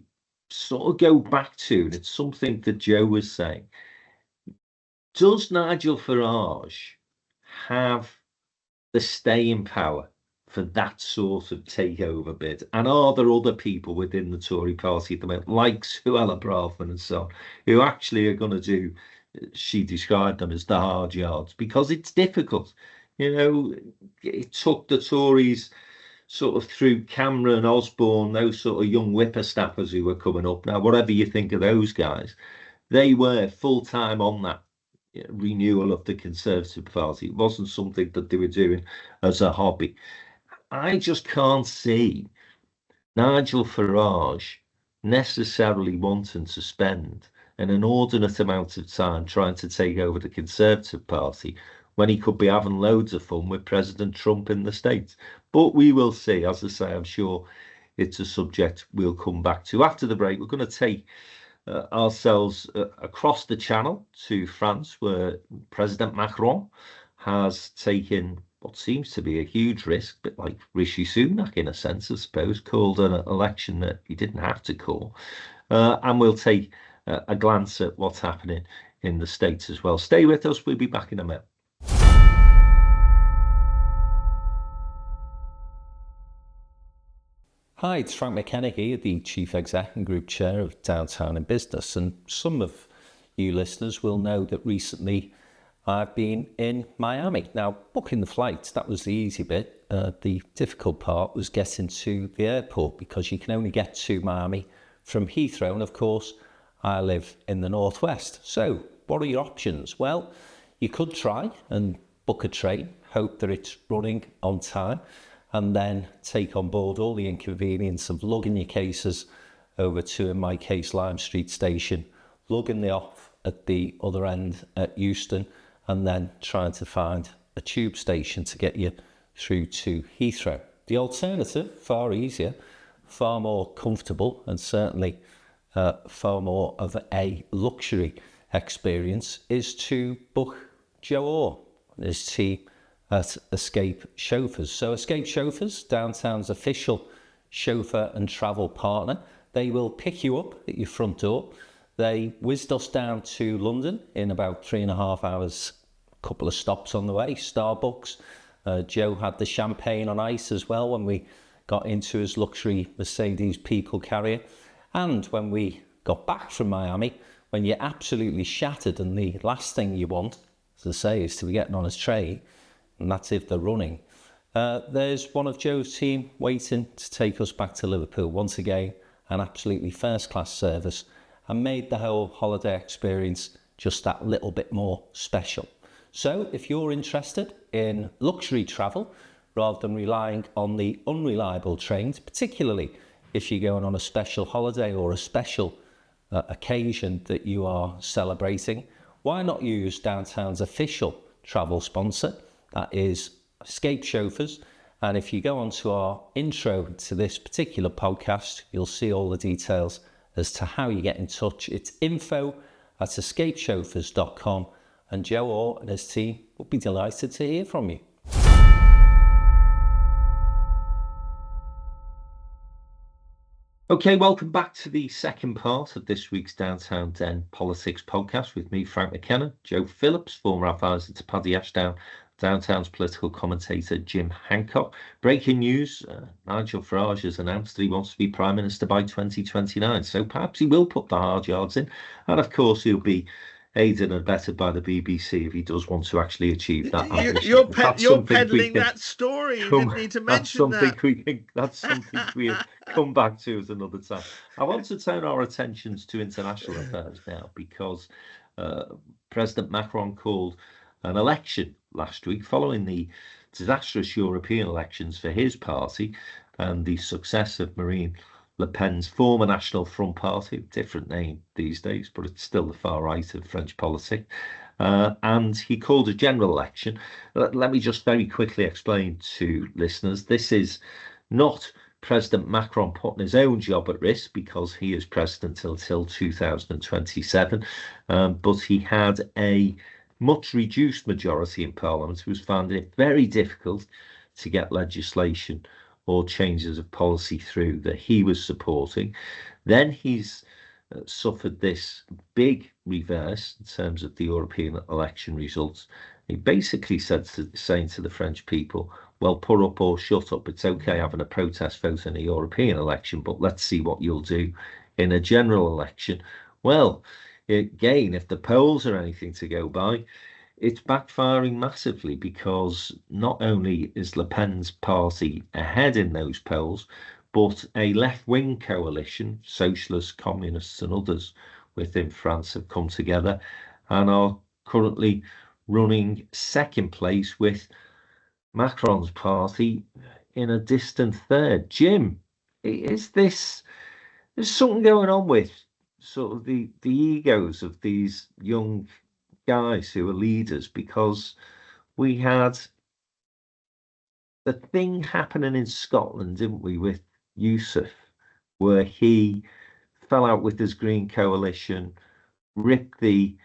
sort of go back to, and it's something that Joe was saying, does Nigel Farage have the staying power for that sort of takeover bid? And are there other people within the Tory party at the moment, like Suella Braverman and so on, who actually are going to do, she described them as the hard yards? Because it's difficult. It took the Tories sort of through Cameron, Osborne, those sort of young whippersnappers who were coming up. Now, whatever you think of those guys, they were full-time on that renewal of the Conservative Party. It wasn't something that they were doing as a hobby. I just can't see Nigel Farage necessarily wanting to spend an inordinate amount of time trying to take over the Conservative Party when he could be having loads of fun with President Trump in the States. But we will see. As I say, I'm sure it's a subject we'll come back to. After the break, we're going to take ourselves across the channel to France, where President Macron has taken what seems to be a huge risk, a bit like Rishi Sunak in a sense, I suppose, called an election that he didn't have to call. And we'll take a glance at what's happening in the States as well. Stay with us. We'll be back in a minute. Hi, it's Frank McKenna here, the Chief Exec and Group Chair of Downtown in Business. And some of you listeners will know that recently I've been in Miami. Now, booking the flights, that was the easy bit. The difficult part was getting to the airport, because you can only get to Miami from Heathrow. And of course, I live in the Northwest. So what are your options? Well, you could try and book a train, hope that it's running on time, and then take on board all the inconvenience of lugging your cases over to, in my case, Lime Street Station, lugging them off at the other end at Euston, and then trying to find a tube station to get you through to Heathrow. The alternative, far easier, far more comfortable, and certainly far more of a luxury experience, is to book Joe Orr and his team at Escape Chauffeurs. So Escape Chauffeurs, Downtown's official chauffeur and travel partner, they will pick you up at your front door. They whizzed us down to London in about 3.5 hours, a couple of stops on the way, Starbucks. Joe had the champagne on ice as well when we got into his luxury Mercedes people carrier. And when we got back from Miami, when you're absolutely shattered and the last thing you want, as I say, is to be getting on his train, and that's if they're running, there's one of Joe's team waiting to take us back to Liverpool. Once again, an absolutely first-class service, and made the whole holiday experience just that little bit more special. So if you're interested in luxury travel, rather than relying on the unreliable trains, particularly if you're going on a special holiday or a special occasion that you are celebrating, why not use Downtown's official travel sponsor? That is Escape Chauffeurs. And if you go onto our intro to this particular podcast, you'll see all the details as to how you get in touch. It's info@escapechauffeurs.com, and Joe Orr and his team will be delighted to hear from you. Okay, welcome back to the second part of this week's Downtown Den Politics podcast with me, Frank McKenna, Joe Phillips, former advisor to Paddy Ashdown, Downtown's political commentator Jim Hancock. Breaking news, Nigel Farage has announced that he wants to be Prime Minister by 2029, so perhaps he will put the hard yards in, and of course he'll be aided and abetted by the BBC if he does want to actually achieve that. You're peddling that story. You didn't need to mention that. That's something we'll come back to at another time. I want to turn our attentions to international affairs now, because President Macron called an election last week following the disastrous European elections for his party and the success of Marine Le Pen's former National Front Party, different name these days, but it's still the far right of French politics. And he called a general election. Let me just very quickly explain to listeners, this is not President Macron putting his own job at risk, because he is president until 2027, but he had a much reduced majority in Parliament, who was finding it very difficult to get legislation or changes of policy through that he was supporting. Then he's suffered this big reverse in terms of the European election results. He basically saying to the French people, well, put up or shut up. It's okay having a protest vote in a European election, but let's see what you'll do in a general election. Well, again, if the polls are anything to go by, it's backfiring massively, because not only is Le Pen's party ahead in those polls, but a left-wing coalition, socialists, communists and others, within France have come together and are currently running second place, with Macron's party in a distant third. Jim, is this, there's something going on with sort of the egos of these young guys who are leaders, because we had the thing happening in Scotland, didn't we, with Yusuf, where he fell out with his Green coalition, ripped the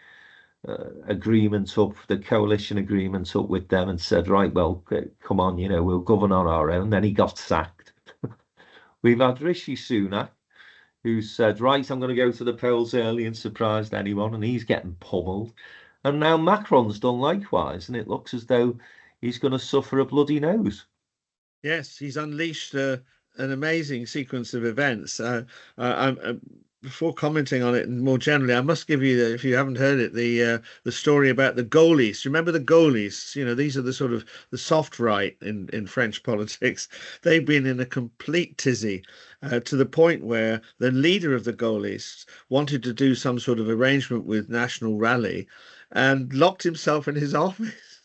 agreement up, the coalition agreement up with them, and said, right, well, come on, we'll govern on our own. Then he got sacked. We've had Rishi Sunak, who said, right, I'm going to go to the polls early and surprised anyone, and he's getting pummeled. And now Macron's done likewise, and it looks as though he's going to suffer a bloody nose. Yes, he's unleashed an amazing sequence of events. Before commenting on it more generally, I must give you, if you haven't heard it, the story about the Gaullists. You remember the Gaullists? These are the sort of the soft right in French politics. They've been in a complete tizzy to the point where the leader of the Gaullists wanted to do some sort of arrangement with National Rally and locked himself in his office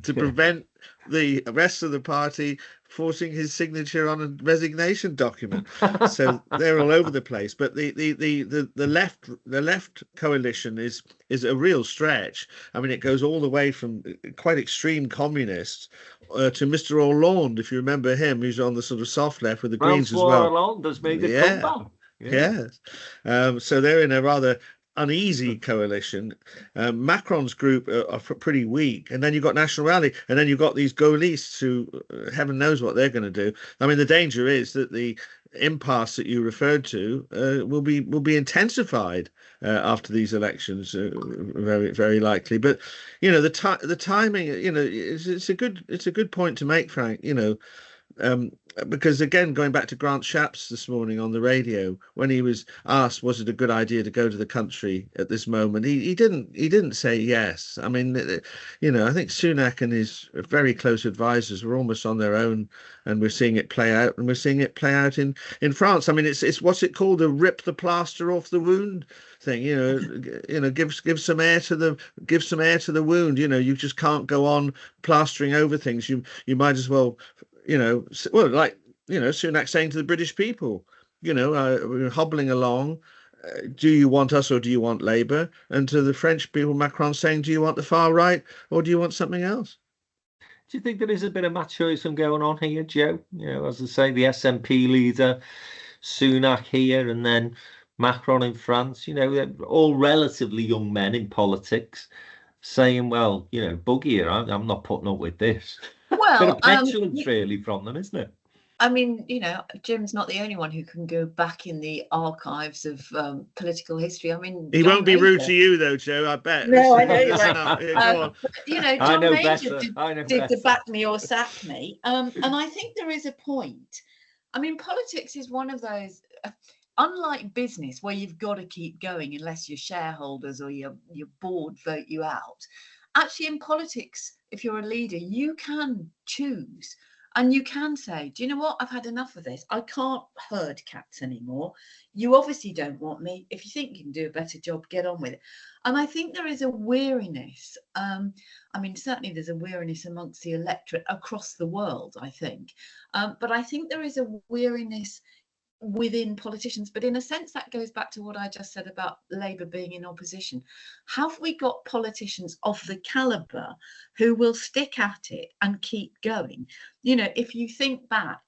to prevent the rest of the party forcing his signature on a resignation document. So they're all over the place. But the left coalition is a real stretch. I mean, it goes all the way from quite extreme communists to Mr. Hollande, if you remember him, who's on the sort of soft left with the Greens as well. Hollande has made a comeback. Yes. So they're in a rather uneasy coalition. Macron's group are pretty weak, and then you've got National Rally, and then you've got these Gaullists who heaven knows what they're going to do. I mean, the danger is that the impasse that you referred to will be intensified after these elections, very, very likely. But the timing, it's a good point to make, Frank. Because again, going back to Grant Shapps this morning on the radio, when he was asked, was it a good idea to go to the country at this moment, he didn't say yes. I mean, I think Sunak and his very close advisors were almost on their own, and we're seeing it play out, and we're seeing it play out in France. I mean, it's what's it called, a rip the plaster off the wound thing. Give some air to the wound. You just can't go on plastering over things. You might as well. Sunak saying to the British people, we're hobbling along. Do you want us or do you want Labour? And to the French people, Macron saying, do you want the far right or do you want something else? Do you think there is a bit of machoism going on here, Joe? As I say, the SNP leader, Sunak here, and then Macron in France. They're all relatively young men in politics, saying, well, buggy here, I'm not putting up with this. Well, bit of petulance really from them, isn't it? I mean, Jim's not the only one who can go back in the archives of political history. I mean, he won't be rude to you, though, Joe. I bet. No, I know you won't. John Major did the back me or sack me, and I think there is a point. I mean, politics is one of those. Unlike business, where you've got to keep going unless your shareholders or your board vote you out. Actually, in politics, if you're a leader, you can choose and you can say, do you know what? I've had enough of this. I can't herd cats anymore. You obviously don't want me. If you think you can do a better job, get on with it. And I think there is a weariness. Certainly there's a weariness amongst the electorate across the world, I think. But I think there is a weariness within politicians, but in a sense that goes back to what I just said about Labour being in opposition. Have we got politicians of the calibre who will stick at it and keep going? If you think back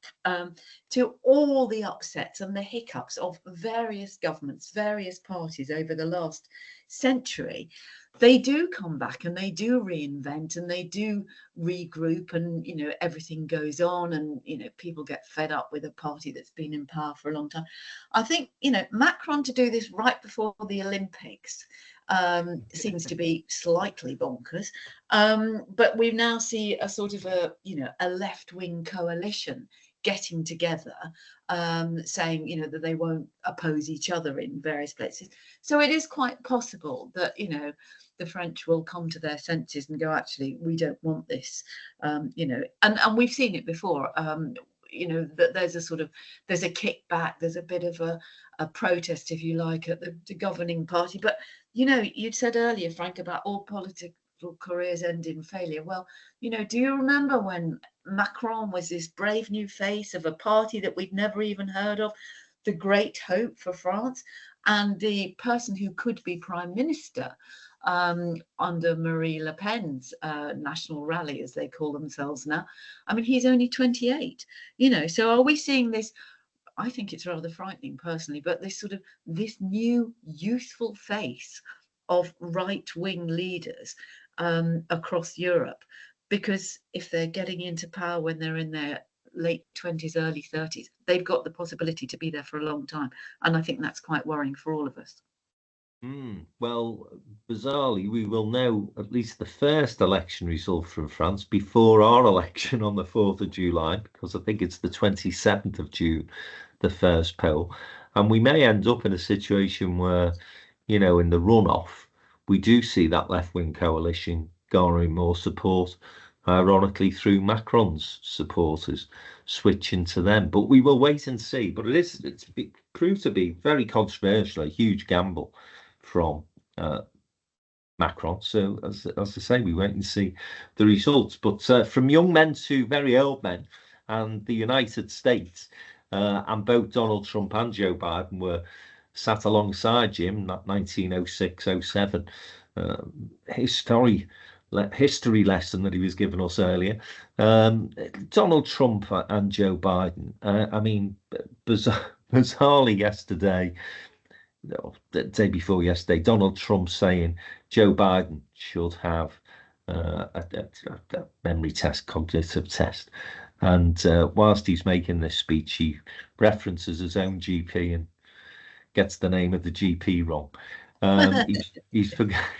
to all the upsets and the hiccups of various governments, various parties over the last century, they do come back and they do reinvent and they do regroup, and everything goes on, and people get fed up with a party that's been in power for a long time. I think Macron to do this right before the Olympics seems to be slightly bonkers, but we now see a sort of a left-wing coalition getting together, saying that they won't oppose each other in various places. So it is quite possible that the French will come to their senses and go, actually, we don't want this, and we've seen it before. that there's a kickback, there's a bit of a protest, if you like, at the governing party. But you'd said earlier, Frank, about all political careers end in failure. Well, do you remember when Macron was this brave new face of a party that we'd never even heard of, the great hope for France, and the person who could be prime minister under Marie Le Pen's National Rally, as they call themselves now? I mean, he's only 28, so are we seeing this? I think it's rather frightening personally, but this new youthful face of right-wing leaders across Europe, because if they're getting into power when they're in their late 20s, early 30s, they've got the possibility to be there for a long time. And I think that's quite worrying for all of us. Well, bizarrely, we will know at least the first election result from France before our election on the 4th of July, because I think it's the 27th of June, the first poll. And we may end up in a situation where, in the runoff, we do see that left-wing coalition garnering more support, ironically through Macron's supporters switching to them. But we will wait and see. But it's proved to be very controversial, a huge gamble from Macron. So as I say, we wait and see the results. But from young men to very old men, and the United States, and both Donald Trump and Joe Biden were sat alongside Jim, that 1906-07 history lesson that he was giving us earlier. Donald Trump and Joe Biden, I mean, bizarrely yesterday, the day before yesterday, Donald Trump saying Joe Biden should have a memory test, cognitive test. And whilst he's making this speech, he references his own GP and gets the name of the GP wrong.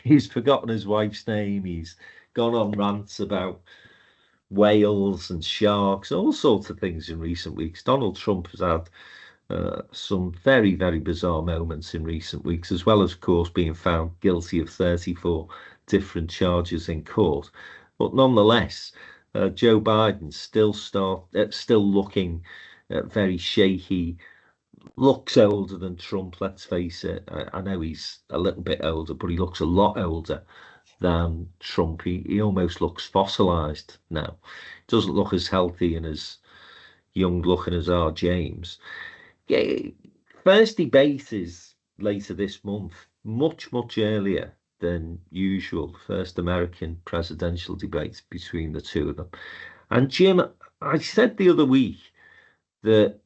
He's forgotten his wife's name. He's gone on rants about whales and sharks, all sorts of things in recent weeks. Donald Trump has had some very, very bizarre moments in recent weeks, as well as, of course, being found guilty of 34 different charges in court. But nonetheless, Joe Biden still looking very shaky. Looks older than Trump, let's face it. I know he's a little bit older, but he looks a lot older than Trump. He almost looks fossilized now. Doesn't look as healthy and as young looking as our James. Yeah, first debate is later this month, much earlier than usual. First American presidential debate between the two of them. And Jim, I said the other week that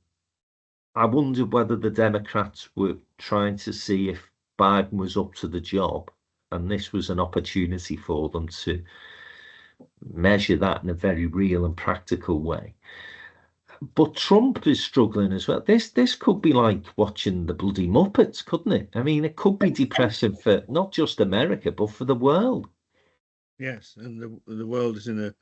I wondered whether the Democrats were trying to see if Biden was up to the job, and this was an opportunity for them to measure that in a very real and practical way. But Trump is struggling as well. This could be like watching the bloody Muppets, couldn't it? I mean, it could be depressing for not just America, but for the world. Yes, and the world is in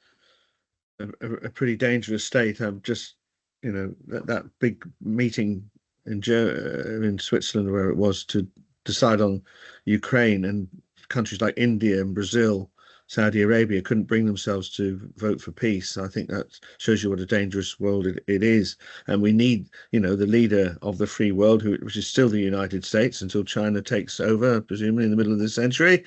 a pretty dangerous state. I'm just, that big meeting in Switzerland, where it was to decide on Ukraine, and countries like India and Brazil, Saudi Arabia couldn't bring themselves to vote for peace. I think that shows you what a dangerous world it is. And we need, the leader of the free world, which is still the United States until China takes over, presumably in the middle of this century,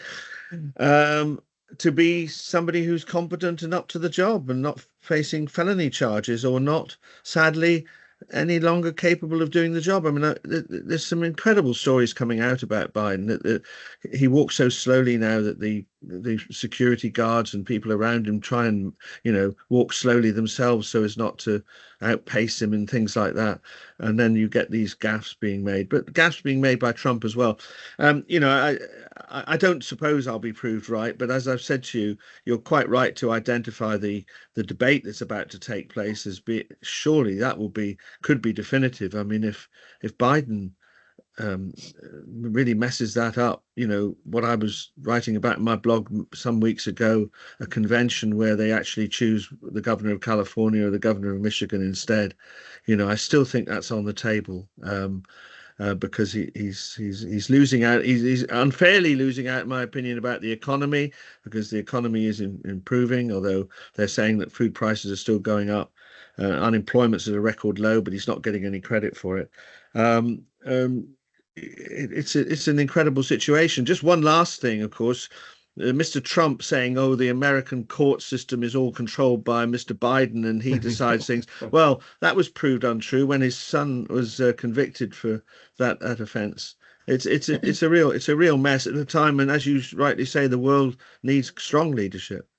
to be somebody who's competent and up to the job and not facing felony charges, or not, sadly, any longer capable of doing the job. I mean, there's some incredible stories coming out about Biden, that he walks so slowly now that the security guards and people around him try and, walk slowly themselves so as not to outpace him and things like that. And then you get these gaffes being made, but gaffes being made by Trump as well. I don't suppose I'll be proved right, but as I've said to you, you're quite right to identify the debate that's about to take place as surely that could be definitive. I mean, if Biden really messes that up, what I was writing about in my blog some weeks ago, a convention where they actually choose the governor of California or the governor of Michigan instead, I still think that's on the table. Because he's losing out. He's unfairly losing out, in my opinion, about the economy, because the economy is improving, although they're saying that food prices are still going up. Unemployment's at a record low, but he's not getting any credit for it. It's an incredible situation. Just one last thing, of course. Mr. Trump saying, "Oh, the American court system is all controlled by Mr. Biden, and he decides things." Well, that was proved untrue when his son was convicted for that offence. It's a real mess at a time, and as you rightly say, the world needs strong leadership.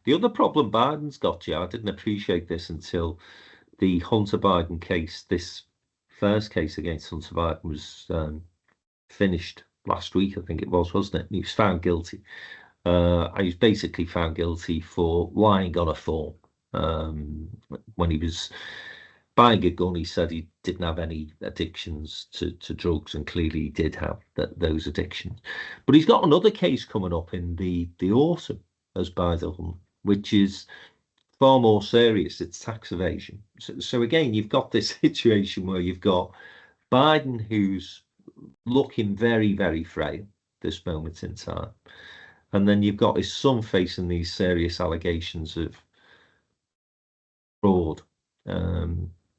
The other problem Biden's got, Joe, I didn't appreciate this until the Hunter Biden case. This first case against Hunter Biden was finished last week, I think it was, wasn't it? He was found guilty. He was basically found guilty for lying on a form. When he was buying a gun, he said he didn't have any addictions to drugs, and clearly he did have those addictions. But he's got another case coming up in the autumn as Biden, which is far more serious. It's tax evasion. So again, you've got this situation where you've got Biden, who's looking very, very frail this moment in time, and then you've got his son facing these serious allegations of fraud,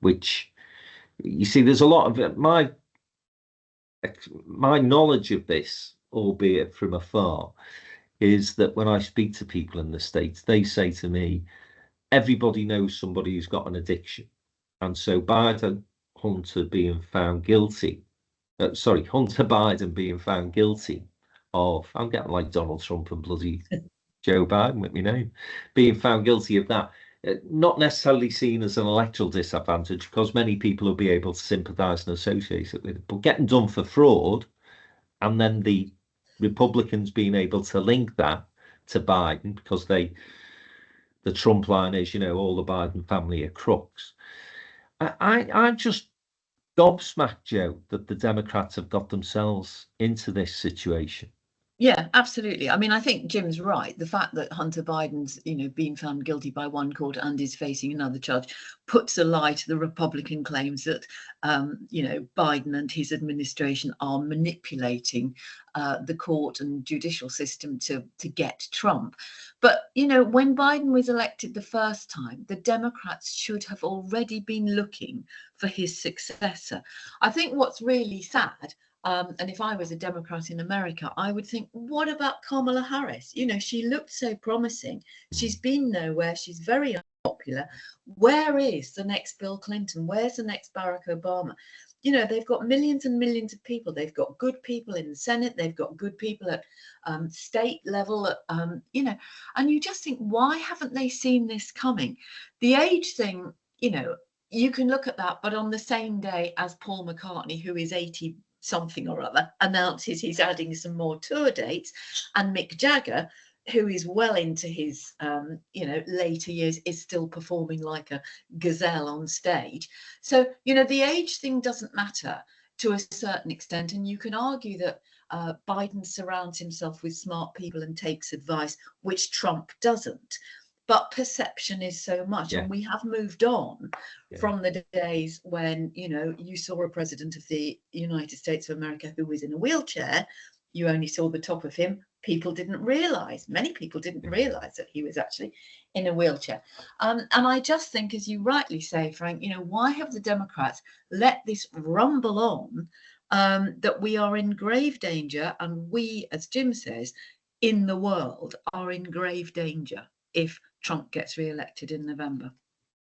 which, you see, there's a lot of my knowledge of this, albeit from afar, is that when I speak to people in the States, they say to me, everybody knows somebody who's got an addiction. And so Hunter Biden being found guilty of, I'm getting like Donald Trump and bloody Joe Biden with me name, being found guilty of that, not necessarily seen as an electoral disadvantage, because many people will be able to sympathise and associate it with it, but getting done for fraud, and then the Republicans being able to link that to Biden, because the Trump line is, all the Biden family are crooks. I'm just gobsmacked, Joe, that the Democrats have got themselves into this situation. Yeah, absolutely. I mean, I think Jim's right. The fact that Hunter Biden's, been found guilty by one court and is facing another charge puts a lie to the Republican claims that, Biden and his administration are manipulating the court and judicial system to get Trump. But, when Biden was elected the first time, the Democrats should have already been looking for his successor. I think what's really sad, and if I was a Democrat in America, I would think, what about Kamala Harris? She looked so promising. She's been nowhere. She's very unpopular. Where is the next Bill Clinton? Where's the next Barack Obama? They've got millions and millions of people. They've got good people in the Senate. They've got good people at state level, and you just think, why haven't they seen this coming? The age thing, you can look at that, but on the same day as Paul McCartney, who is 80 something or other, announces he's adding some more tour dates, and Mick Jagger, who is well into his later years, is still performing like a gazelle on stage. So the age thing doesn't matter to a certain extent, and you can argue that Biden surrounds himself with smart people and takes advice, which Trump doesn't. But perception is so much, and we have moved on from the days when, you saw a president of the United States of America who was in a wheelchair. You only saw the top of him. Many people didn't realize that he was actually in a wheelchair. And I just think, as you rightly say, Frank, why have the Democrats let this rumble on, that we are in grave danger, and we, as Jim says, in the world are in grave danger if Trump gets re-elected in November.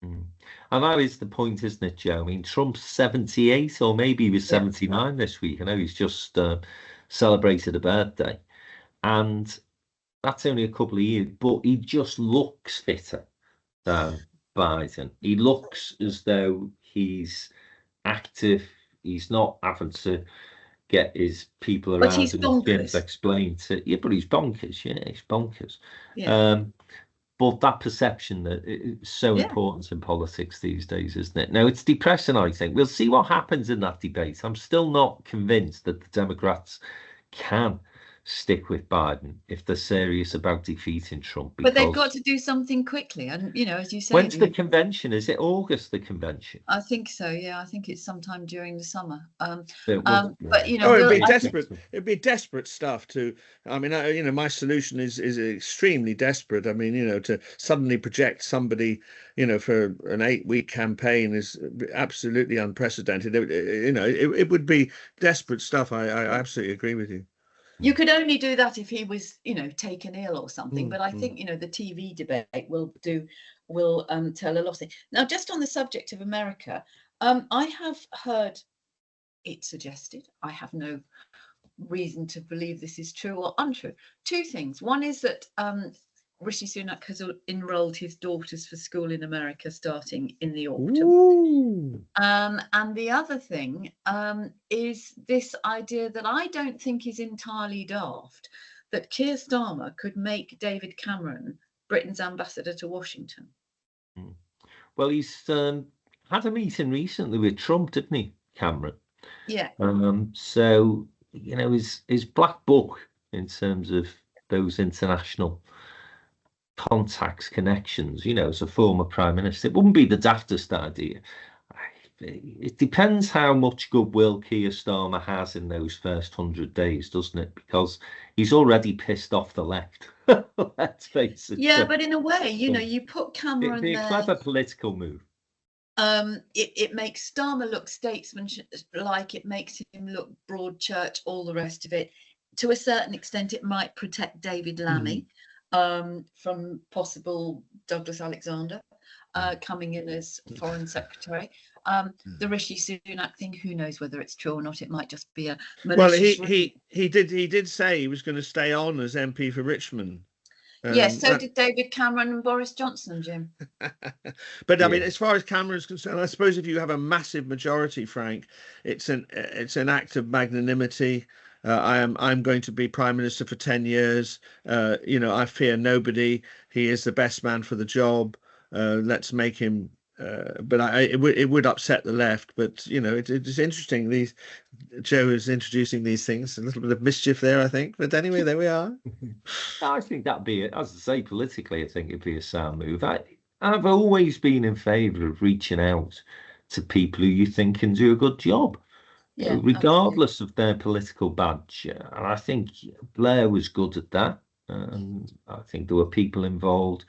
And that is the point, isn't it, Joe? I mean, Trump's 78, or maybe he was 79 this week. I know he's just celebrated a birthday, and that's only a couple of years, but he just looks fitter than Biden. He looks as though he's active. He's not having to get his people around and explain to but he's bonkers. He's bonkers. But that perception that is so important in politics these days, isn't it? Now, it's depressing, I think. We'll see what happens in that debate. I'm still not convinced that the Democrats can stick with Biden if they're serious about defeating Trump. But they've because got to do something quickly. And, as you say, when's the convention? Is it August, the convention? I think so. Yeah, I think it's sometime during the summer. But it'd be desperate. It'd be desperate stuff to. I mean, my solution is extremely desperate. I mean, to suddenly project somebody, for an 8-week campaign is absolutely unprecedented. It would be desperate stuff. I absolutely agree with you. You could only do that if he was, taken ill or something. But I think, the TV debate will tell a lot of things. Now, just on the subject of America, I have heard it suggested, I have no reason to believe this is true or untrue. 2 things. One is that Rishi Sunak has enrolled his daughters for school in America starting in the autumn. And the other thing is this idea that I don't think is entirely daft, that Keir Starmer could make David Cameron Britain's ambassador to Washington. Well, he's had a meeting recently with Trump, didn't he, Cameron? Yeah. So, his black book in terms of those international contacts, connections, as a former prime minister, it wouldn't be the daftest idea. It depends how much goodwill Keir Starmer has in those first 100 days, doesn't it? Because he's already pissed off the left. Let's face it. Yeah, but in a way, you put Cameron it'd be a clever political move. It makes Starmer look statesman-like, it makes him look broad church, all the rest of it. To a certain extent, it might protect David Lammy from possible Douglas Alexander coming in as foreign secretary. The Rishi Sunak thing, who knows whether it's true or not? It might just be a malicious... Well, he did say he was going to stay on as MP for Richmond. Yes, so did David Cameron and Boris Johnson, Jim. But I mean, as far as Cameron's concerned, I suppose if you have a massive majority, Frank, it's an act of magnanimity. I'm going to be prime minister for 10 years. I fear nobody. He is the best man for the job. Let's make him. But it would upset the left. But it's interesting. Joe is introducing these things. A little bit of mischief there, I think. But anyway, there we are. I think that'd be it. As I say, politically, I think it'd be a sound move. I've always been in favour of reaching out to people who you think can do a good job. Yeah, regardless of their political badge. And I think Blair was good at that. And I think there were people involved,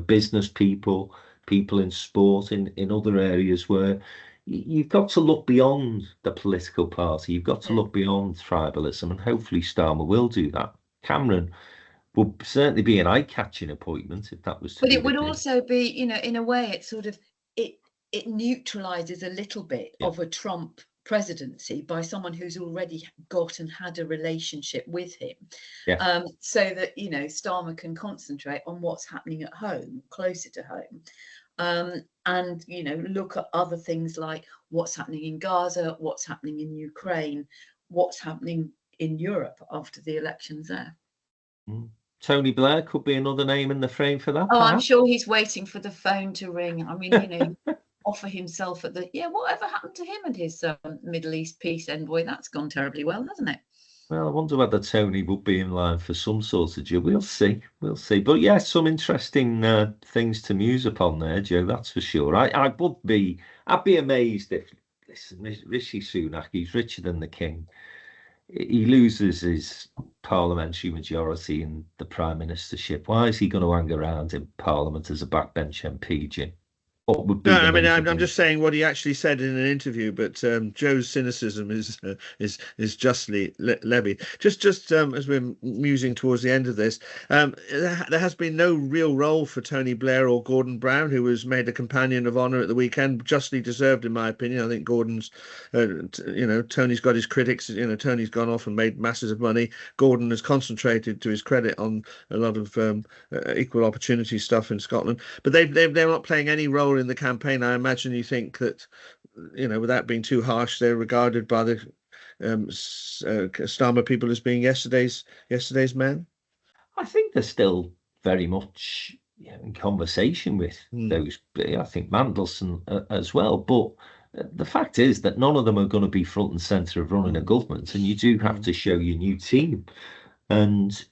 business people in sport, in other areas where you've got to look beyond the political party. You've got to look beyond tribalism, and hopefully Starmer will do that. Cameron would certainly be an eye-catching appointment if that was to But be it would the case. also be, in a way, it sort of, it neutralises a little bit of a Trump presidency by someone who's already got and had a relationship with him, so that Starmer can concentrate on what's happening at home, closer to home, and look at other things like what's happening in Gaza, what's happening in Ukraine, what's happening in Europe after the elections there. Tony Blair could be another name in the frame for that. Oh, perhaps? I'm sure he's waiting for the phone to ring. I mean, offer himself at whatever happened to him and his Middle East peace envoy? That's gone terribly well, hasn't it? Well, I wonder whether Tony would be in line for some sort of deal. We'll see. But yeah, some interesting things to muse upon there, Joe. That's for sure. I'd be amazed if, listen, Rishi Sunak, he's richer than the king. He loses his parliamentary majority in the prime ministership. Why is he going to hang around in Parliament as a backbench MP, Jim? No, I mean, I'm just saying what he actually said in an interview, but Joe's cynicism is justly levied. Just as we're musing towards the end of this, there has been no real role for Tony Blair or Gordon Brown, who was made a companion of honour at the weekend, justly deserved, in my opinion. I think Gordon's, Tony's got his critics. Tony's gone off and made masses of money. Gordon has concentrated, to his credit, on a lot of equal opportunity stuff in Scotland, but they're not playing any role in the campaign. I imagine you think that, without being too harsh, they're regarded by the Starmer people as being yesterday's man. I think they're still very much in conversation with those. I think Mandelson as well. But the fact is that none of them are going to be front and centre of running a government, and you do have to show your new team. And,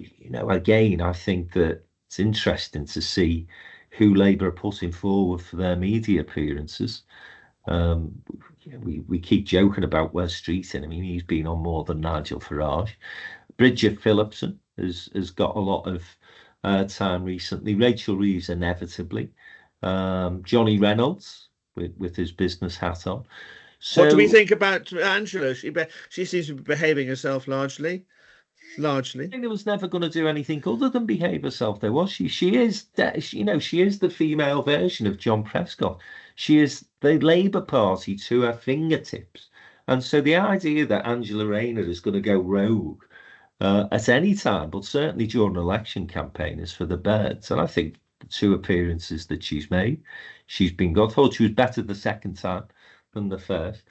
again, I think that it's interesting to see who Labour are putting forward for their media appearances. We keep joking about Wes Streeting. I mean, he's been on more than Nigel Farage. Bridget Phillipson has got a lot of time recently. Rachel Reeves, inevitably. Johnny Reynolds with his business hat on. So, what do we think about Angela? She seems to be behaving herself largely. I think there was never going to do anything other than behave herself, though, was she? She is the female version of John Prescott. She is the Labour Party to her fingertips. And so the idea that Angela Rayner is going to go rogue at any time, but certainly during an election campaign, is for the birds. And I think the 2 appearances that she's made, she's been good. I thought she was better the second time than the first.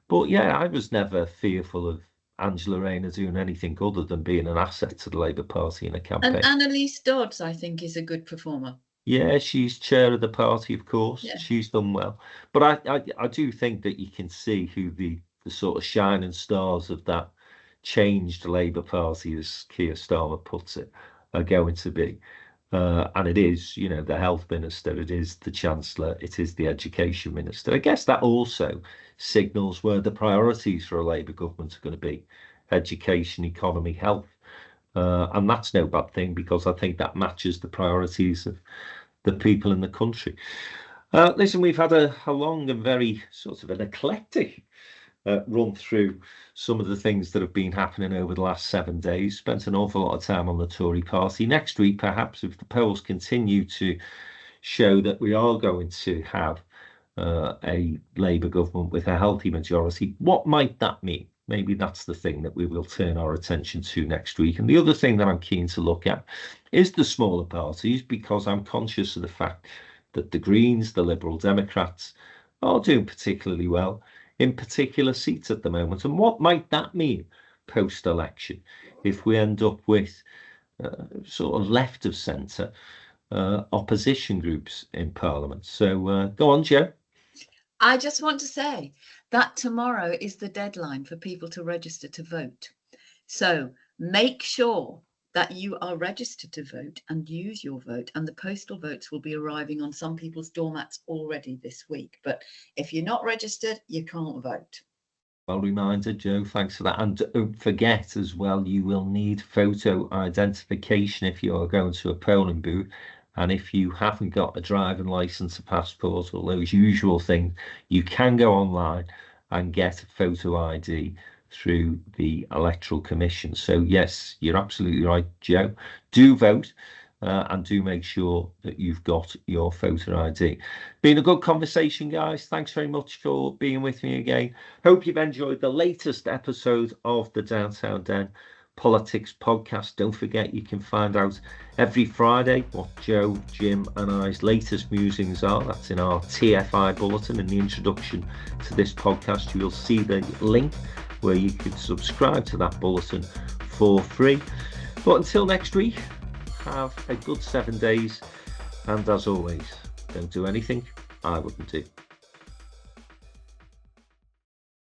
But yeah, I was never fearful of Angela Rayner doing anything other than being an asset to the Labour Party in a campaign. And Annalise Dodds, I think, is a good performer. Yeah, she's chair of the party, of course. Yeah. She's done well. But I do think that you can see who the sort of shining stars of that changed Labour Party, as Keir Starmer puts it, are going to be. And it is, the health minister, it is the chancellor, it is the education minister. I guess that also signals where the priorities for a Labour government are going to be: education, economy, health. And that's no bad thing, because I think that matches the priorities of the people in the country. Listen, we've had a long and very sort of an eclectic run through some of the things that have been happening over the last 7 days. Spent an awful lot of time on the Tory party. Next week, perhaps, if the polls continue to show that we are going to have a Labour government with a healthy majority, what might that mean? Maybe that's the thing that we will turn our attention to next week. And the other thing that I'm keen to look at is the smaller parties, because I'm conscious of the fact that the Greens, the Liberal Democrats, are doing particularly well in particular seats at the moment. And what might that mean post-election if we end up with sort of left of centre opposition groups in Parliament? So go on, Jo. I just want to say that tomorrow is the deadline for people to register to vote. So make sure that you are registered to vote and use your vote. And the postal votes will be arriving on some people's doormats already this week. But if you're not registered, you can't vote. Well reminded, Jo. Thanks for that. And don't forget as well, you will need photo identification if you are going to a polling booth. And if you haven't got a driving licence, a passport, or those usual things, you can go online and get a photo ID through the Electoral Commission. So yes, you're absolutely right, Jo. Do vote and do make sure that you've got your photo ID. Been a good conversation, guys. Thanks very much for being with me again. Hope you've enjoyed the latest episode of the Downtown Den Politics podcast. Don't forget, you can find out every Friday what Jo, Jim and I's latest musings are. That's in our TFI bulletin. In the introduction to this podcast, you will see the link where you can subscribe to that bulletin for free. But until next week, have a good 7 days, and as always, don't do anything I wouldn't do.